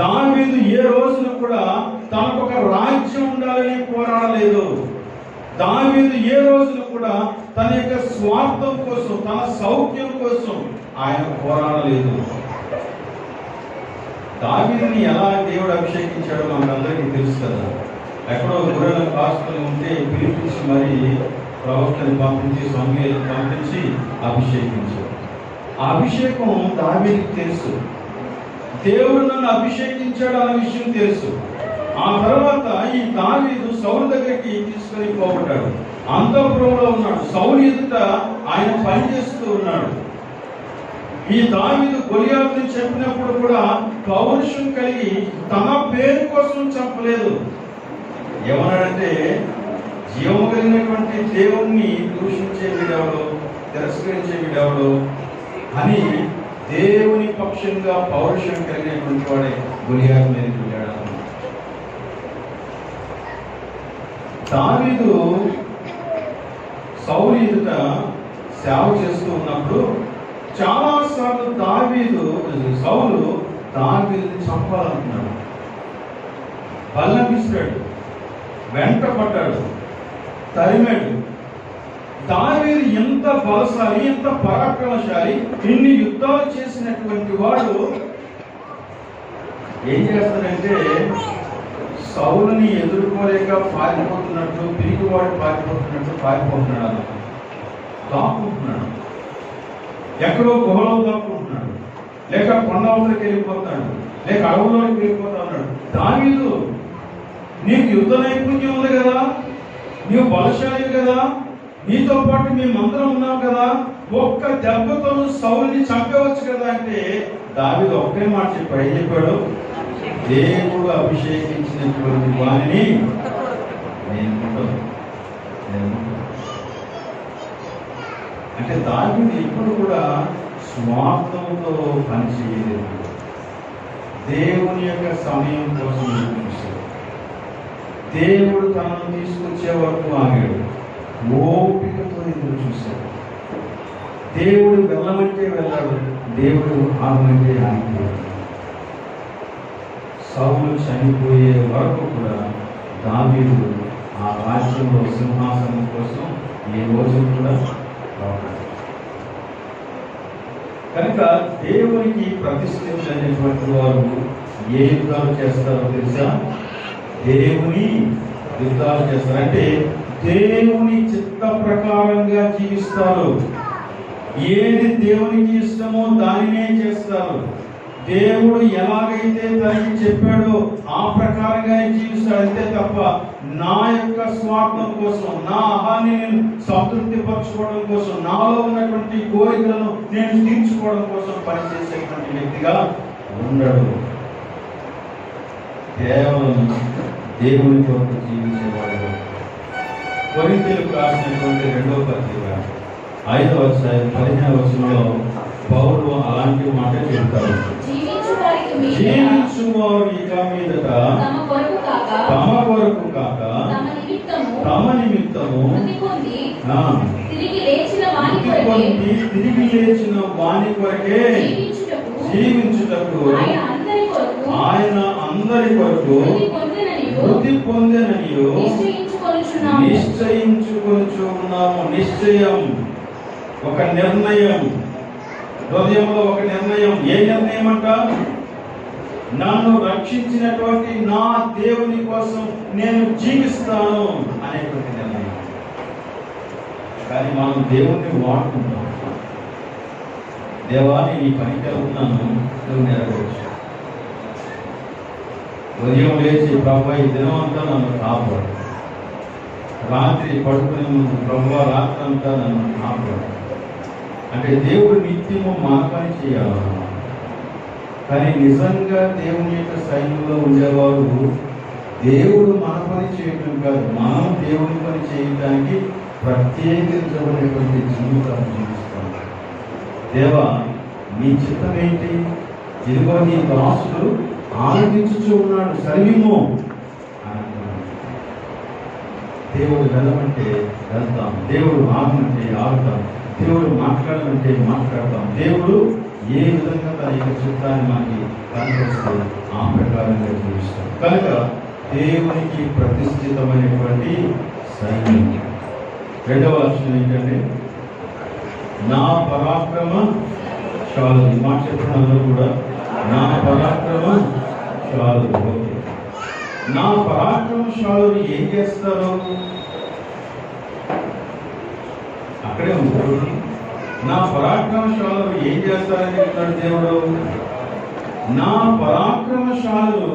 దావీదు ఏ రోజున కూడా తనకు ఒక రాజ్యం ఉండాలని పోరాడలేదు. దావీదు ఏ రోజున కూడా తన యొక్క స్వార్థం కోసం, తన సౌఖ్యం కోసం ఆయన పోరాడలేదు. దావీదుని ఎలా దేవుడు అభిషేకించాడో మనకందరికీ తెలుసు కదా. ఎక్కడో గొర్రెల కాసుకొని ఉంటే పిలిపించి మరి ప్రవక్తని పంపించి, సమూయేలుని పంపించి అభిషేకించాడు. ఆ అభిషేకం దావీదుకి తెలుసు. దేవుడు నన్ను అభిషేకించాడు అన్న విషయం తెలుసు. ఆ తర్వాత ఈ దావీదు సౌలు దగ్గరికి తీసుకొని పోబడ్డాడు. అంతఃపురంలో ఉన్నాడు. సౌలు ఎదుట ఆయన పనిచేస్తూ ఉన్నాడు. ఈ దావీదు గొలియాతుని చెప్పినప్పుడు కూడా పౌరుషం కలిగి తన పేరు కోసం చెప్పలేదు. ఏమన్నాడంటే, జీవము కలిగినటువంటి దేవుణ్ణి దూషించే వీడెవడో, తిరస్కరించే వీడెవడో అని దేవుని పక్షంగా పౌరుషం కలిగినటువంటి వాడే గొలియాతు మీదకి వెళ్ళాడు. దావీదు సౌలు ఎదుట సేవ చేస్తూ ఉన్నప్పుడు చాలాసార్లు సౌలు దావీదుని చంపాలనుకున్నాడు. బల్లమిస్తాడు, వెంట పడ్డాడు, తరిమాడు. దావీదు ఎంత బలశాలి, ఎంత పరాక్రమశాలి, ఇన్ని యుద్ధాలు చేసినటువంటి వాడు ఏం చేస్తాడంటే, సౌలుని ఎదుర్కోలేక పారిపోతున్నట్టు, పిరిగివాడు పారిపోతున్నాడు, దాక్కుంటున్నాడు. ఎక్కడో గుహలో దాక్కుంటున్నాడు, లేక కొండవతలకి వెళ్ళిపోతాడు, లేక అడవులోకి వెళ్ళిపోతా ఉన్నాడు. దావీదు, నీకు యుద్ధ నైపుణ్యం ఉంది కదా, నీవు బలశాలి కదా, నీతో పాటు మేమందరం ఉన్నాం కదా, ఒక్క దెబ్బతో సౌలుని చంపవచ్చు కదా అంటే దావీదు ఒకే మాట చెప్పాడు. ఏం చెప్పాడు? దేవుడు అభిషేకించినటువంటి వారిని నేను అంటే దావీదు ఎప్పుడు కూడా స్వార్థంతో పనిచేయలేదు. దేవుని యొక్క సమయం కోసం చూశాడు. దేవుడు తనను తీసుకొచ్చే వరకు ఆగాడు. ఓపికతో ఎదురు చూశాడు. దేవుడు వెళ్ళమంటే వెళ్ళాడు, దేవుడు ఆగమంటే ఆగిపోయాడు. సౌలు చనిపోయే వరకు కూడా దావీదు ఆ రాజ్యంలో సింహాసనం కోసం ఏ రోజు కూడా రావడం. కనుక దేవునికి ప్రతిష్ఠించినటువంటి వారు ఏ యుద్ధాలు చేస్తారో తెలుసా? దేవుని యుద్ధాలు చేస్తారు. అంటే దేవుని చిత్త ప్రకారంగా జీవిస్తారు. ఏది దేవునికి ఇష్టమో దానినే చేస్తారు. దేవుడు ఎలాగైతే తనకి చెప్పాడో ఆ ప్రకారంగానే జీవిస్తాడు. అంతే తప్ప నా యొక్క స్వార్థం కోసం, నా ఆహాన్ని నేను సంతృప్తి పరచుకోవడం కోసం, నాలో ఉన్నటువంటి కోరికలను నేను తీర్చుకోవడం కోసం పనిచేసేటువంటి వ్యక్తిగా ఉండడు. కేవలం దేవుని కొరకు జీవించేవాడు. కొరింథీయులకు రాసినటువంటి 2వ పత్రిక 5వ అధ్యాయం 15వ వచనంలో పౌలు అలాంటి మాట చెప్తారు. జీవించువారు ఇక మీదట తమ కొరకు కాక తమ నిమిత్తము తిరిగి లేచిన వాని కొరకే జీవించుటకు ఆయన అందరి కొరకు వృద్ధి పొందెననియు నిశ్చయించుకొనుచున్నాము. నిశ్చయం, ఒక నిర్ణయం, హృదయంలో ఒక నిర్ణయం. ఏ నిర్ణయం అంట? నన్ను రక్షించినటువంటి నా దేవుని కోసం నేను జీవిస్తాను అనేటువంటి నిర్ణయం. కానీ మనం దేవుణ్ణి వాడుకుంటాం. దేవాన్ని నీ పనికి వెళ్తున్నాను, నువ్వు నెరవేర్చు. ఉదయం లేచి ప్రభు ఈ దినం అంతా నన్ను కాపాడు, రాత్రి పడుకునే ముందు ప్రభు రాత్రి అంతా నన్ను కాపాడు, అంటే దేవుడు నిత్యము మన పని చేయాలన్నమాట. కానీ నిజంగా దేవుని యొక్క సైన్యంలో ఉండేవారు దేవుడు మన పని చేయటం కాదు, మనం దేవుని పని చేయడానికి ప్రత్యేకించబడినటువంటి జీవితాన్ని జీవిస్తాం. దేవా, నీ చిత్తం ఏంటి? ఇదిగో నీ దాసుడు ఆనందించుచూ ఉన్నాడు, సరిమో. దేవుడు వెళ్ళమంటే వెళ్తాం, దేవుడు ఆగమంటే ఆగుతాం, దేవుడు మాట్లాడమంటే మాట్లాడతాం. దేవుడు ఏ విధంగా తన యొక్క చిత్తాన్ని మనకి కనిపిస్తే ఆ ప్రకారంగా జీవిస్తాం. కనుక దేవునికి ప్రతిష్ఠితమైనటువంటి సైన్యం. రెండవ లక్షణం ఏంటంటే నా పరాక్రమ చాలు. ఈ మాట చెప్పిన అందరూ కూడా నా పరాక్రమ చాలు. ఓకే, నా పరాక్రమశాలుని ఏం చేస్తారు? అక్కడే ఉంటారు. నా పరాక్రమశాలు ఏం చేస్తారని చెప్తాడు దేవుడు. నా పరాక్రమశాలు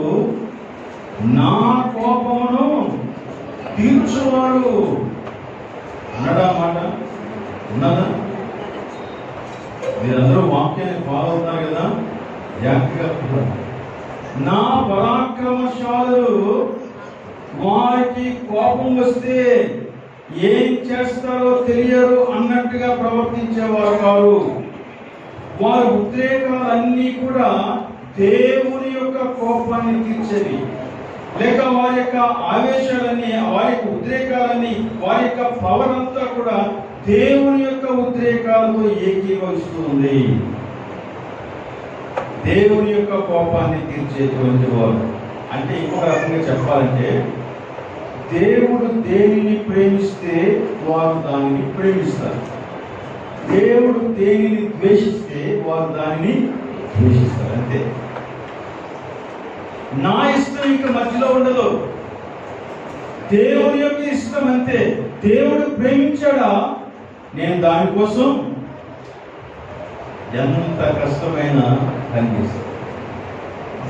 నా కోపమును తీర్చువాడు అన్నడా మాట ఉన్నదా? మీరందరూ వాక్యాన్ని ఫాలో అవుతారు కదా, జాగ్రత్తగా. నా పరాక్రమశాలు వారికి కోపం వస్తే ఏం చేస్తారో తెలియరు అన్నట్టుగా ప్రవర్తించేవారు కాదు. వారి ఉద్రేకాలన్నీ కూడా దేవుని యొక్క కోపాన్ని తీర్చేవి, లేక వారి యొక్క ఆవేశాలన్నీ, వారి యొక్క ఉద్రేకాలన్నీ, వారి యొక్క పవర్ అంతా కూడా దేవుని యొక్క ఉద్రేకాలతో ఏకీభవిస్తుంది. దేవుని యొక్క కోపాన్ని తీర్చేటువంటి వారు. అంటే ఇంకొక రకంగా చెప్పాలంటే, దేవుడు దేనిని ప్రేమిస్తే వారు దానిని ప్రేమిస్తారు, దేవుడు దేనిని ద్వేషిస్తే వారు దానిని ద్వేషిస్తారు. అంతే. నా ఇష్టం ఇంకా మధ్యలో ఉండదు, దేవుని యొక్క ఇష్టం అంతే. దేవుడు ప్రేమించాడా, నేను దానికోసం ఎంత కష్టమైన పనిచేస్తాను.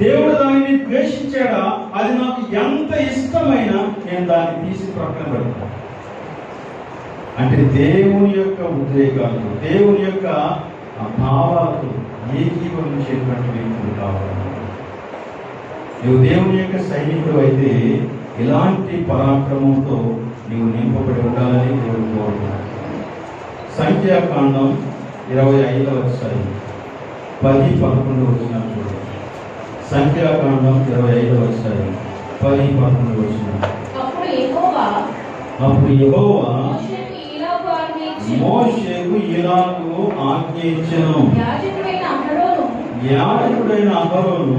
దేవుడు దానిని ద్వేషించాడా, అది నాకు ఎంత ఇష్టమైనా నేను దాన్ని తీసి ప్రక్కన పెడతాను. అంటే దేవుని యొక్క ఉద్రేకాలతో, దేవుని యొక్క భావాలతో ఏకీభవించేటువంటి వ్యక్తులు కావాలి. నువ్వు దేవుని యొక్క సైనికుడు అయితే ఇలాంటి పరాక్రమంతో నీవు నింపబడి ఉండాలని దేవుడు కోరుతున్నాడు. సంఖ్యాకాండం 25వ అధ్యాయం 10-11 వచనాలు చూడండి. సంఖ్యాకాండం 25వ అధ్యాయం 10-11 వచనాలు. అప్పుడు యెహోవా మోషేకు ఇలాగు ఆజ్ఞయించెను, యాజకుడైన అహరోను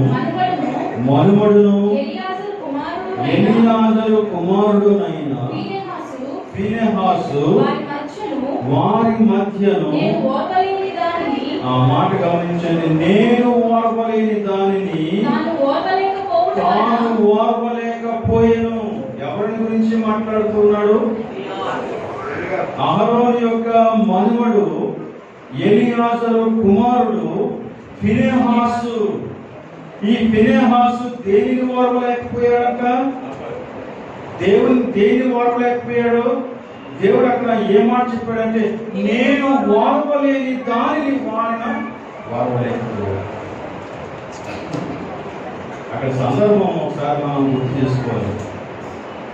మనుమడును ఎలియాజరు కుమారుడునైన ఫీనెహాసు వారి మధ్యను. ఆ మాట గమనించండి. నేను ఓర్వలేని దానిని తాను ఓర్వలేకపోయాను. ఎవరి గురించి మాట్లాడుతున్నాడు? అహరోను యొక్క మనుమడు ఎలియాజరు కుమారుడు ఫీనెహాసు. ఈ ఫీనెహాసు దేనిని ఓర్వలేకపోయాడట? దేనిని ఓర్వలేకపోయాడు? దేవుడు అక్కడ ఏ మాట చెప్పాడంటే, నేను ఓర్వలేని దానిని వాడిన ఓర్వలేకపోయాడు. అక్కడ సందర్భం ఒకసారి మనం గుర్తు చేసుకోవాలి.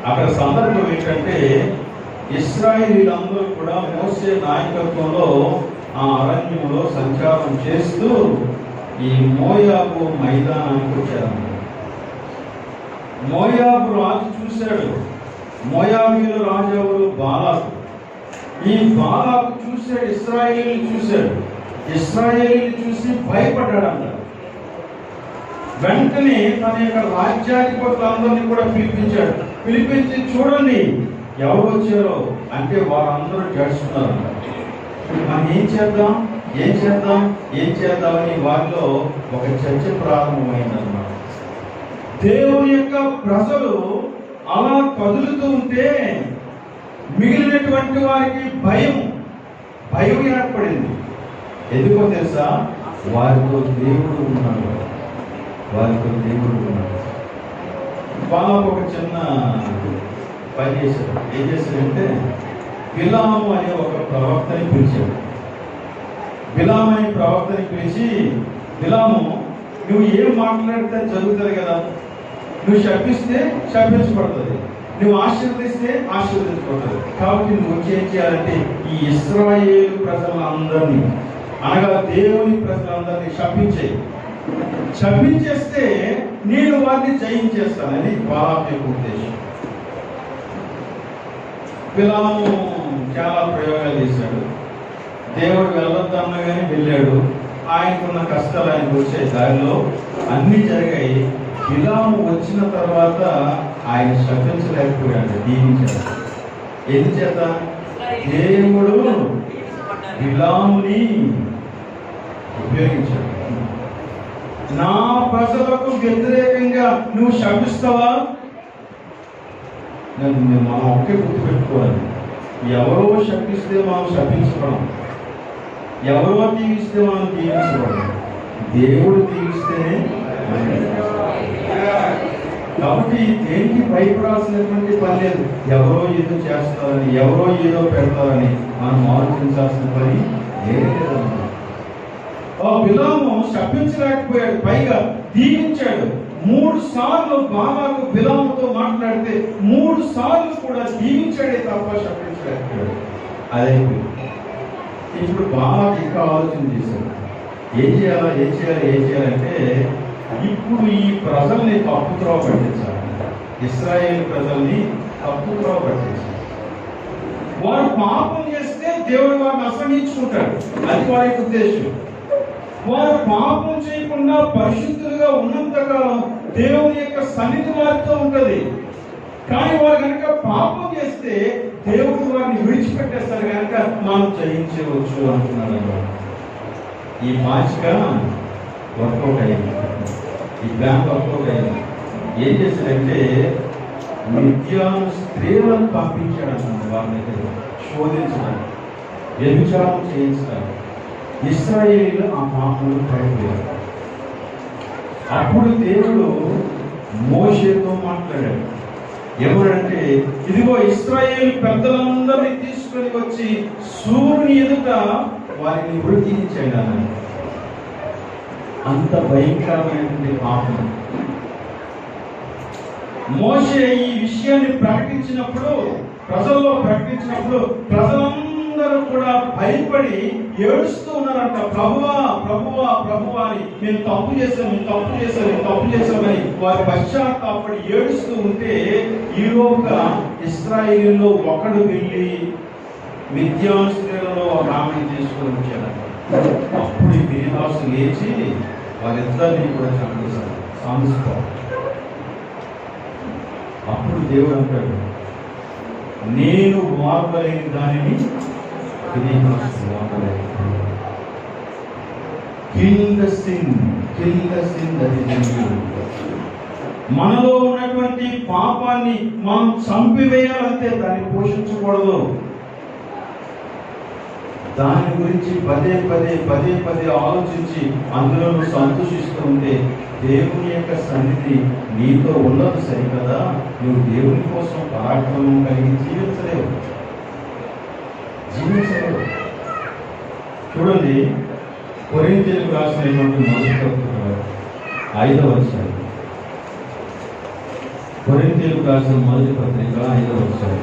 అక్కడ సందర్భం ఏంటంటే, ఇశ్రాయేలీలందరూ కూడా మోసే నాయకత్వంలో ఆ అరణ్యంలో సంచారం చేస్తూ ఈ మోయాబు మైదానానికి వచ్చారు. మోయాబు రాజు చూశాడు. మోయాబీల రాజు ఎవరు? బాలాకు. ఈ బాలాకు చూశాడు, ఇశ్రాయేలీని చూశాడు. ఇశ్రాయేలీని చూసి భయపడ్డాడంట. వెంటనే తన యొక్క రాజ్యాధిపతులందరినీ కూడా పిలిపించాడు. పిలిపించి, చూడండి ఎవరు వచ్చారో అంటే వారందరూ జడుచుకున్నారు. మనం ఏం చేద్దాం అని వారిలో ఒక చర్చ ప్రారంభమైందన్నమాట. దేవుని యొక్క ప్రజలు అలా కదులుతూ ఉంటే మిగిలినటువంటి వారికి భయం ఏర్పడింది. ఎందుకో తెలుసా? వారితో దేవుడు ఉన్నాడు. బాలాకు ఒక చిన్న పని చేశాడు. ఏం చేశాడంటే, బిలాము అనే ఒక ప్రవక్తని పిలిచాడు. బిలాము అనే ప్రవక్తని పిలిచి, బిలాము నువ్వు ఏం మాట్లాడితే జరుగుతుంది కదా, నువ్వు శపిస్తే శపించబడుతుంది, నువ్వు ఆశీర్వదిస్తే ఆశీర్వదించబడుతుంది. కాబట్టి నువ్వు ఏం చేయాలంటే ఈ ఇశ్రాయేలు ప్రజలందరినీ, అనగా దేవుని ప్రజలందరినీ శపించేస్తే నేను వారిని జయించేస్తానని బాలాకు యొక్క ఉద్దేశం. బిలాము చాలా ప్రయోగాలు చేశాడు. దేవుడు వెళ్ళొద్దు అన్నగానే వెళ్ళాడు. ఆయనకున్న కష్టాలు ఆయనకు వచ్చే దారిలో అన్నీ జరిగాయి. బిలాము వచ్చిన తర్వాత ఆయన శపించలేకపోయాడు, దీవించాడు. ఎందుచేత? దేవుడు బిలాముని ఉపయోగించాడు. నా ప్రజలకు వ్యతిరేకంగా నువ్వు శపిస్తావా? మనం ఒకే గుర్తుపెట్టుకోవాలి, ఎవరో శపిస్తే మనం శపించడం, ఎవరో దీవిస్తే మనం దీవించబడం, దేవుడు దీవిస్తేనే. కాబట్టి దేనికి భయపడాల్సినటువంటి పని లేదు. ఎవరో ఏదో చేస్తారని, ఎవరో ఏదో పెడతారని మనం ఆలోచించాల్సిన పని లేదన్నమాట. ఆ బిలాము శపించలేకపోయాడు, పైగా దీవించాడు. 3 సార్లు బాలాకు బిలాముతో మాట్లాడితే 3 సార్లు కూడా దీవించాడే తప్ప శపించలేకపోయాడు. అదే ఇప్పుడు బాలాకు ఇంకా ఆలోచన చేశాడు, ఏం చేయాలంటే ఇప్పుడు ఈ ప్రజల్ని తప్పుత్రోవ పట్టించాలి. ఇశ్రాయేలు ప్రజల్ని తప్పుత్రోవ పట్టించాలి. వారు పాపం చేస్తే దేవుడు వారిని అసహించుకుంటాడు, అది వారి ఉద్దేశం. వారు పాపం చేయకుండా పరిశుద్ధులుగా ఉన్నంతకాలం దేవుని యొక్క సన్నిధి వారితో ఉంటది. కానీ వారు కనుక పాపం చేస్తే దేవుడు వారిని విడిచిపెట్టేస్తారు కనుక మనం జయించవచ్చు అంటున్నాడు. ఈ మాచిక వర్కౌట్ అయింది, ఈ ప్లాన్ వర్కౌట్ అయింది. ఏం చేశాడంటే మిద్యాను స్త్రీలను పంపించాడు అన్నమాట, వారి దగ్గర శోధించడానికి, వ్యభిచారం చేయించడానికి. ఇశ్రాయేలీలు ఆ పాపంలో పడిపోయారు. అప్పుడు దేవుడు మోషేతో మాట్లాడాడు. ఎవరంటే, ఇదిగో ఇశ్రాయేలు పెద్దలందరినీ తీసుకొని వచ్చి సూర్యుని ఎదుట వారిని వృద్ధించాడు అన్నాడు. అంత భయంకరమైనటువంటి పాపం. మోషే ఈ విషయాన్ని ప్రకటించినప్పుడు, ప్రజలందరూ కూడా భయపడి ఏడుస్తూ ఉన్నారంట. ప్రభువా ప్రభువా ప్రభువా అని, మేము తప్పు చేశామని వారి పశ్చాత్తాపడి ఏడుస్తూ ఉంటే, ఈలోగా ఇశ్రాయేలులో ఒకడు వెళ్ళి మిద్యాను స్త్రీలలో ఒక ఆమెను తీసుకొని వచ్చాడంట. అప్పుడు ఫినెహాసు లేచి వారిద్దరిని కూడా చంపేశాడు, సాంస్కోవాలి. అప్పుడు దేవుడు అంటాడు, నేను వాపలేని దానిని ఫినెహాసు వాపలేదు. మనలో ఉన్నటువంటి పాపాన్ని మనం చంపివేయాలంటే దాన్ని పోషించకూడదు. దాని గురించి పదే ఆలోచించి అందులో సంతోషిస్తూ ఉంటే దేవుని యొక్క సన్నిధి నీతో ఉండదు, సరికదా? నువ్వు దేవుని కోసం పరాక్రమం కలిగి జీవించలేవు. చూడండి, కొరింథీయులకు రాసినటువంటి మొదటి పత్రిక 5వ అధ్యాయం. కొరింథీయులకు రాసిన మొదటి పత్రిక 5వ అధ్యాయం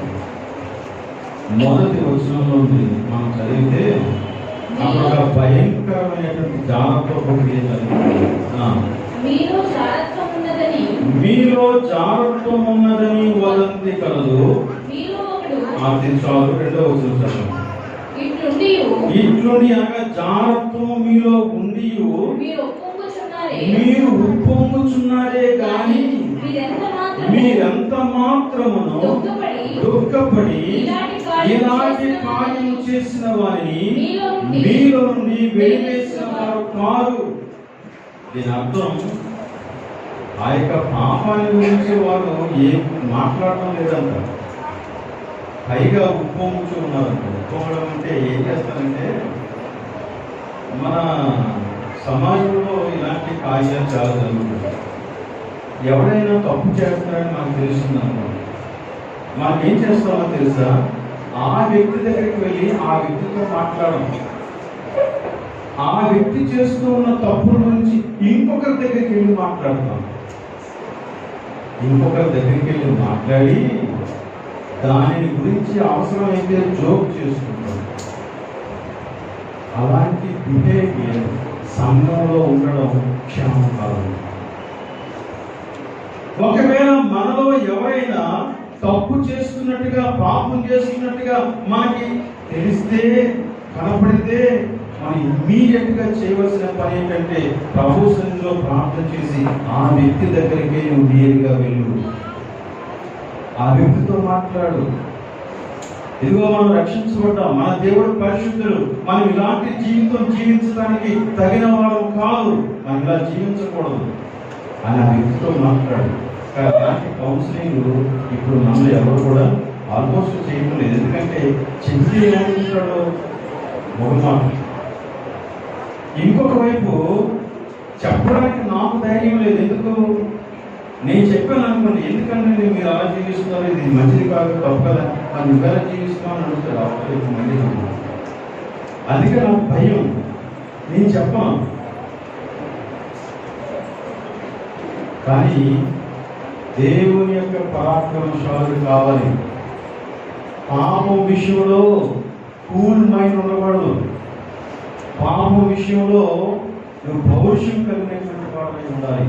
మొదటి వచనంలో ఉంది. మనం చదివితే అక్కడ ఒక భయంకరమైనటువంటి జాగ్రత్త మీలో జాగ్రత్తం ఉన్నదని వదంతి కలదు. చాలు, 2వ వచనం చదవండి. ఇట్లుండి అనగా జాగ్రత్తం మీలో ఉండి మీరు ఉప్పొంగుచున్నారే కానీ మీరెంత మాత్రమును దుఃఖపడి ఇలాంటి కార్యము చేసిన వారిని మీలో నుండి వెలివేసిన వారు కారు. దీని అర్థం, ఆ యొక్క పాపాన్ని గురించి వారు ఏం మాట్లాడడం లేదంట, పైగా ఉప్పొంగుచూ ఉన్నారంట. ఉప్పొంగడం అంటే ఏం చేస్తారంటే, మన సమాజంలో ఇలాంటి కార్యాలు చాలా జరుగుతుంది. ఎవరైనా తప్పు చేస్తారని మనకు తెలుస్తుందనుకో, మనం ఏం చేస్తామో తెలుసా? ఆ వ్యక్తి దగ్గరికి వెళ్ళి ఆ వ్యక్తితో మాట్లాడడం, ఆ వ్యక్తి చేస్తూ ఉన్న తప్పుల గురించి ఇంకొకరి దగ్గరికి వెళ్ళి మాట్లాడతాం. ఇంకొకరి దగ్గరికి వెళ్ళి మాట్లాడి దాని గురించి అవసరమైతే జోక్ చేసుకుంటాం. అలాంటి బిహేవియర్ సంఘంలో ఉండడం క్షేమం కాదు. ఒకవేళ మనలో ఎవరైనా తప్పు చేస్తున్నట్టుగా, పాపం చేస్తున్నట్టుగా మనకి తెలిస్తే, కనపడితే, మనం ఇమ్మీడియట్ గా చేయవలసిన పని ఏంటంటే ప్రభు సన్నిధిలో ప్రార్థన చేసి ఆ వ్యక్తి దగ్గరికి నువ్వు నేరుగా వెళ్ళు, ఆ వ్యక్తితో మాట్లాడు. ఇదిగో మనం రక్షించబడ్డాం, మన దేవుడు పరిశుద్ధుడు, మనం ఇలాంటి జీవితం జీవించడానికి తగిన వారు కాదు, మనం ఇలా జీవించకూడదు అని ఆ వ్యక్తితో మాట్లాడు. అలాంటి కౌన్సిలింగ్ ఇప్పుడు మనలో ఎవరు కూడా ఆల్మోస్ట్ చేయడం లేదు. ఎందుకంటే చెప్తే ఏమనుకుంటాడో మొహమాట. ఇంకొక వైపు చెప్పడానికి నాకు ధైర్యం లేదు. ఎందుకు? నేను చెప్పాను అనుకోండి, ఎందుకంటే మీరు అలా జీవిస్తున్నారు, ఇది మంచిది కాదు, తప్పు కదా, మరి నువ్వు ఎలా జీవిస్తున్నావు అని అడుగుతాడు. అప్పుడు మంచిది. అందుకే నాకు భయం, నేను చెప్పాను. కానీ దేవుని యొక్క పరాక్రమశాలు కావాలి. పాపం విషయంలో కూల్ మైండ్ ఉండకూడదు. పాపం విషయంలో నువ్వు పౌరుషం కలిగినటువంటి వాడై ఉండాలి.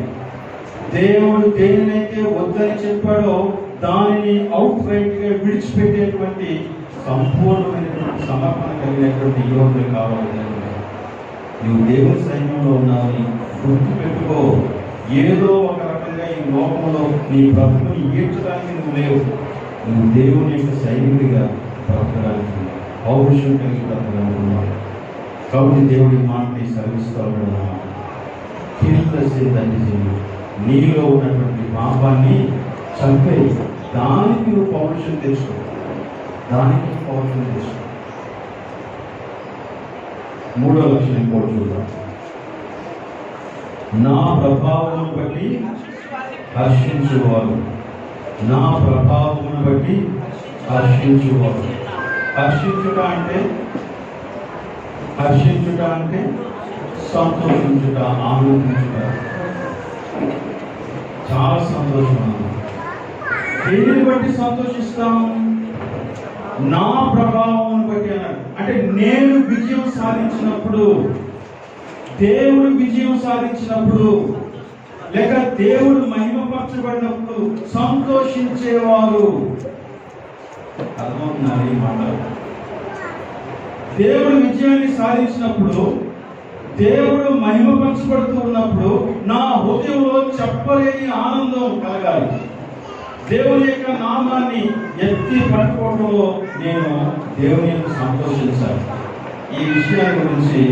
దేవుడు దేనినైతే వద్దని చెప్పాడో దానిని అవుట్ రైట్ గా విడిచిపెట్టేటువంటి సంపూర్ణమైనటువంటి సమర్పణ కలిగినటువంటి యోగులు కావాలి. నువ్వు దేవుని సైన్యంలో ఉన్నావని గుర్తు పెట్టుకో. ఏదో ఒక రకంగా ఈ లోకంలో నీ బ్రతుకుని ఈడ్చడానికి నువ్వు లేవు. నువ్వు దేవుని యొక్క సైనికుడిగా బ్రతకడానికి, పౌరుషం కలిగి బ్రతకడానికి. కాబట్టి దేవుడి మాటని సర్విస్తాడు. నీలో ఉన్నటువంటి పాపాన్ని చంపే, దానికి నువ్వు పౌరుషం తెచ్చుకో, దానికి పౌరుషం తెచ్చుకో. మూడో లక్షణం ఇంకోటి చూద్దాం. నా ప్రభావం బట్టి హర్షించువారు, నా ప్రభావం బట్టి హర్షించువారు. హర్షించుట అంటే సంతోషించుట, ఆనందించుట. చాలా సంతోషం. దేనిని బట్టి సంతోషిస్తాం? నా ప్రభావం బట్టి అన్నాడు. అంటే నేను విజయం సాధించినప్పుడు, దేవుడు విజయం సాధించినప్పుడు, లేక దేవుడు మహిమపరచబడినప్పుడు సంతోషించేవారు. అర్థమవుతున్నారు ఈ మాట? దేవుడు విజయాన్ని సాధించినప్పుడు, దేవుడు మహిమపరచబడుతూ ఉన్నప్పుడు నా హృదయంలో చెప్పలేని ఆనందం కలగాలి. దేవుని యొక్క నామాన్ని ఎత్తి పట్టుకోవడంలో నేను దేవుని సంతోషించాలి. ఈ విషయాల గురించి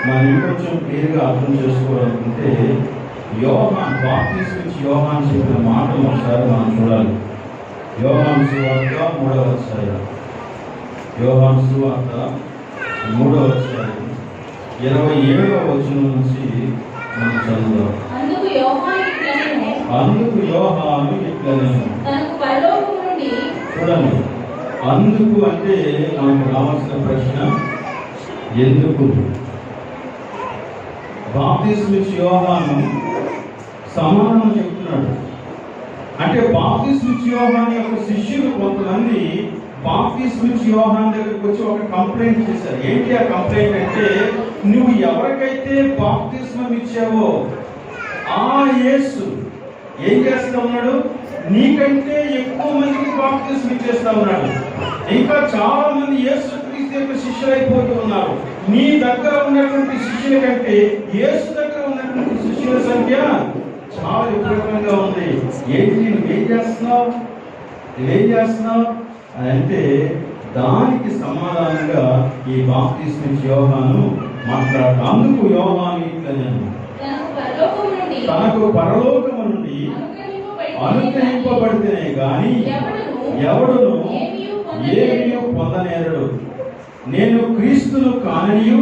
మనం ఇంకొంచెం క్లియర్గా అర్థం చేసుకోవాలనుకుంటే యోహాన్, బాప్టిస్ట్ నుంచి యోహాన్ చెప్పిన మాటలు ఒకసారి మనం చూడాలి. యోహాను సువార్త 3వ అధ్యాయం, యోహాను సువార్త 3వ అధ్యాయం 27వ వచనం నుంచి మనం చదువుదాం. అందుకు యోహాను ఇట్లనెను. తనకు పరలోకము నుండి, చూడండి, అందుకు అంటే మనకు రావాల్సిన ప్రశ్న ఎందుకు? బాప్టిస్ట్ నుంచి యోహాను సమాధానం చెప్తున్నాడు. అంటే బాప్టిస్ట్ నుంచి యోహాను యొక్క శిష్యులు కొంతమంది బాప్టిస్ట్ నుంచి యోహాను దగ్గరికి వచ్చి ఒక కంప్లైంట్ చేశారు. ఏంటి ఆ కంప్లైంట్ అంటే, నువ్వు ఎవరికైతే బాప్టిస్మం ఇచ్చావో ఆ యేసు ఏం చేస్తా ఉన్నాడు? నీకంటే ఎక్కువ మందికి బాప్టిస్మం ఇచ్చేస్తా ఉన్నాడు. ఇంకా చాలా మంది యేసు క్రీస్తు యొక్క శిష్యులు అయిపోతూ ఉన్నారు. నీ దగ్గర ఉన్నటువంటి శిష్యుల కంటే యేసు దగ్గర ఉన్నటువంటి శిష్యుల సంఖ్య చాలా విపరీతంగా ఉంది. ఏంటి నువ్వేం చేస్తున్నావు అని అంటే, దానికి సమాధానంగా ఈ బాప్టిస్ట్ నుంచి యోహాను మాట్లాడు. అందుకు యోహాను ఇట్లనెను, తనకు పరలోకము నుండి అనుగ్రహింపబడితేనే గాని ఎవడును ఏమీ పొందనేరడు. నేను క్రీస్తును కాననియు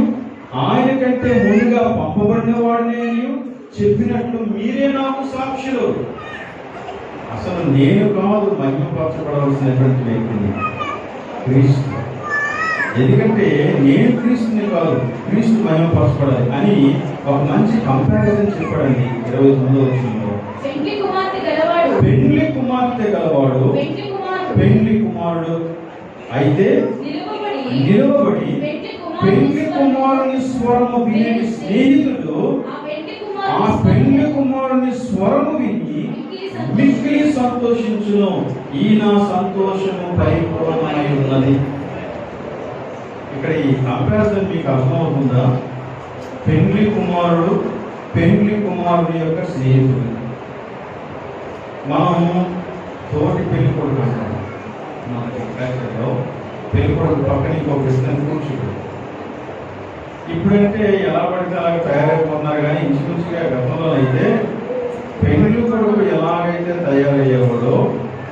ఆయన కంటే ముందుగా పంపబడిన వాడిని చెప్పినట్లు మీరే నాకు సాక్షులు. అసలు నేను కాదు మహిమపరచబడవలసినటువంటి వ్యక్తిని, క్రీస్తు. ఎందుకంటే నేను క్రీస్తుని కాదు, క్రీస్తు మహిమపరచబడాలి అని ఒక మంచి కంపారిజన్ చెప్పాడండి 29వ వచనంలో. పెండ్లి కుమార్తె గలవాడు పెండ్లి కుమార్తె గలవాడు పెండ్లి కుమారుడు అయితే నిలువబడి పెండ్లి కుమారుని స్వరము వినే స్నేహితుడు ఆ పెండ్లి కుమారుని స్వరము విని మిక్కిలి సంతోషించును. ఈ నా సంతోషము పరిపూర్ణమై ఉన్నది. ఇక్కడ ఈ కంపారిజన్ మీకు అర్థమవుతుందా? పెండ్లి కుమారుడు పెండ్లి కుమారుడి యొక్క స్నేహితుడు. మనం తోటి పెళ్లి కొడుకు అంటాం. మనకి కల్చర్లో పెళ్లి కొడుకు పక్కన ఇంకొక వ్యక్తిని కూర్చుంటాడు. ఇప్పుడంటే ఎలా పడితే అలాగే తయారైపోతున్నారు, కానీ ఇంచుమించుగా గతంలో అయితే పెళ్లి కొడుకు ఎలాగైతే తయారయ్యేవాడో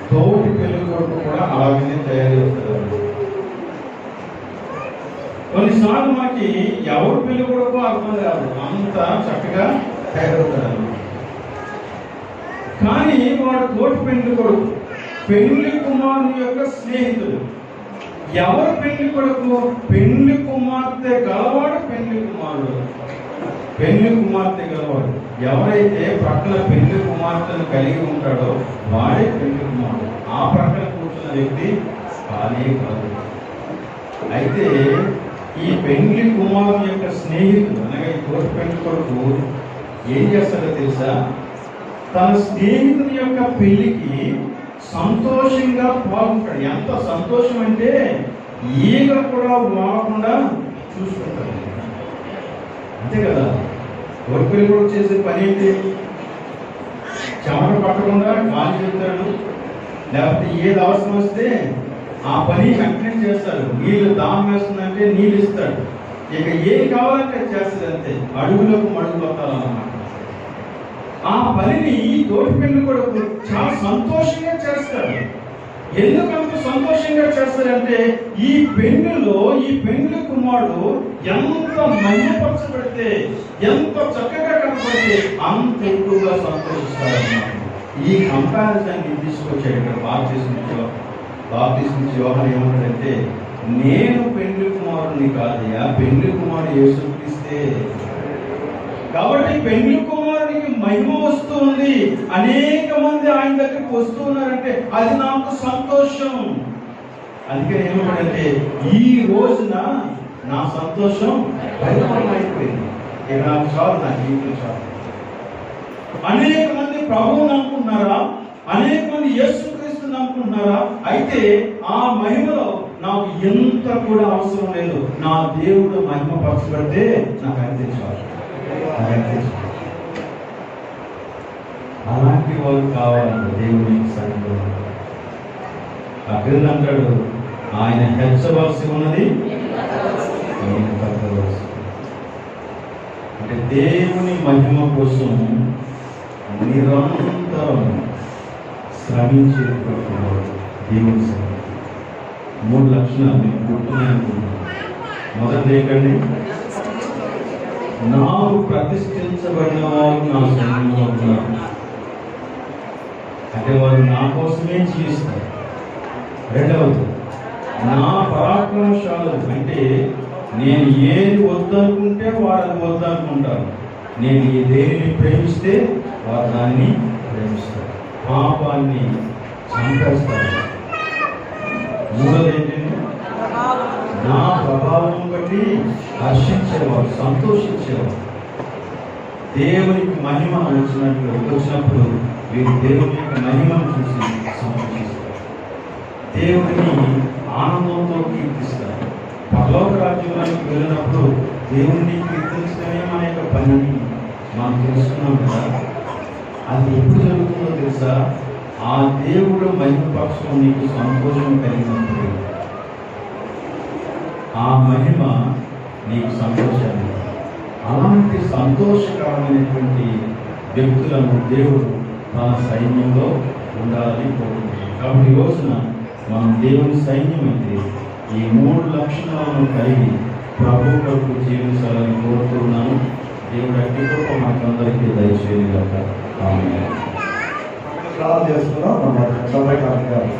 తోటి పెళ్లి కొడుకు కూడా అలాగనే తయారు చేస్తారు. కొన్నిసార్లు మనకి ఎవరు పెళ్లి కొడుకు అర్థం కాదు, అంత చక్కగా తయారవుతారు. కానీ వాడు తోటి పెళ్లి కొడుకు పెళ్లి కుమారుని యొక్క స్నేహితుడు. ఎవరు పెళ్లి కొడుకు? పెళ్లి కుమార్తె గలవాడు పెళ్లి కుమారుడు. పెళ్లి కుమార్తె గలవాడు ఎవరైతే ప్రక్కన పెళ్లి కుమార్తెను కలిగి ఉంటాడో వాడే పెళ్లి కుమారుడు. ఆ ప్రక్కన కూర్చున్న వ్యక్తి కానే కాదు. అయితే ఈ పెళ్లి కుమారుని యొక్క స్నేహితుడు అనగా ఈ తోటి పెళ్లి కొడుకు ఏం చేస్తాడో తెలుసా? తన స్నేహితుని యొక్క పెళ్లికి సంతోషంగా పాల్గొంటాడు. ఎంత సంతోషం అంటే ఈగ కూడా వాడకుండా చూసుకుంటాడు. అంతే కదా, తోటి పెళ్లి కొడుకు చేసే పని ఏంటి? చెమట పట్టకుండా గాలి చెప్తాడు, లేకపోతే ఏది అవసరం వస్తే ఆ పని వెంటనే చేస్తాడు. నీళ్ళు దాహం వేస్తుందంటే నీళ్ళు ఇస్తాడు. ఇక ఏం కావాలంటే చేస్తాడు. అంతే, అడుగులకు మడుగు పట్టాలన్నమాట. ఆ పనిని తోటి పెళ్లి కొడుకు చాలా సంతోషంగా చేస్తాడు. ఎందుకంత సంతోషంగా చేస్తాడంటే ఈ పెళ్లిలో ఈ పెళ్లి కుమారుడు ఎంత మహిమపరచబడితే, ఎంత చక్కగా కనపడితే అంత ఎక్కువగా సంతోషిస్తాడన్నమాట. ఈ కంపారిజన్ తీసుకొచ్చాడు ఇక్కడ బాప్తిస్మ యోహాను ఏమంటాడంటే, నేను పెళ్లి కుమారుని కాదయ్యా, పెళ్లి కుమారుడు యేసుక్రీస్తే. కాబట్టి పెళ్లి కుమారుడికి మహిమ వస్తూ ఉంది, అనేక మంది ఆయన దగ్గరికి వస్తూ ఉన్నారంటే అది నాకు సంతోషం. అందుకని ఏమంటాడంటే, ఈ రోజున నా సంతోషం పరిపూర్ణమైపోయింది. ఇక నాకు చాలు, నా జీవితం చాలు. అనేక మంది ప్రభువుని నమ్ముకున్నారా? అనేక మంది యేసుక్రీస్తుని నమ్ముకున్నారా? అయితే ఆ మహిమలో నాకు ఎంత కూడా అవసరం లేదు. నా దేవుడు మహిమపరచబడితే నాకు అంతే చాలు. అలాంటి వాళ్ళు కావాలంటే దేవుని సన్నిధిలో అక్కడ అంటాడు, ఆయన హెచ్చవలసి ఉన్నది నేను తగ్గవలసి. అంటే దేవుని మహిమ కోసం నిరంతరం శ్రమించేటువంటి దేవుని సన్నిధి. 3 లక్షణాలు మీకు గుర్తున్నాయనుకుంటున్నాను. మొదటి ఏంటండి? నాకు ప్రతిష్ఠించబడిన వారు నా సన్నిధిలో ఉన్నారు. అంటే వారు నా కోసమే జీవిస్తారు. రెండవది, నా పరాక్రమశాలు అంటే నేను ఏది వద్దనుకుంటే వారు అది వద్దనుకుంటారు. నేను ఈ దేనిని ప్రేమిస్తే వారు దాన్ని ప్రేమిస్తారు. పాపాన్ని చంపేస్తారు. మూడవది ఏంటంటే నా ప్రభావం బట్టి హర్షించేవారు, సంతోషించేవారు. దేవునికి మహిమ వచ్చినప్పుడు వీరు దేవుని యొక్క మహిమను చూసి సంతోషిస్తారు. దేవుడిని ఆనందంతో కీర్తిస్తారు. పరలోక రాజ్యంలోకి వెళ్ళినప్పుడు దేవుణ్ణి కీర్తించడమే మన యొక్క పని మనం తెలుసుకున్నాం కదా. అది ఎప్పుడు జరుగుతుందో తెలుసా? ఆ దేవుడు మహిమపక్షం నీకు సంతోషం కలిగినప్పుడు ఆ మహిమ నీకు సంతోషాన్ని, అలాంటి సంతోషకరమైనటువంటి వ్యక్తులను దేవుడు తన సైన్యంలో ఉండాలని కోరుకుంటున్నాడు. కాబట్టి ఈ రోజున మనం దేవుని సైన్యం అయితే ఈ 3 లక్షణాలను కలిగి ప్రభు కొరకు జీవించాలని కోరుతున్నాను. దేవుడు అట్టి కృప మనకందరికీ దయచేయగా. ఆమేన్. ప్రార్థన చేస్తున్నాం. మన సమయ కార్యక్రమం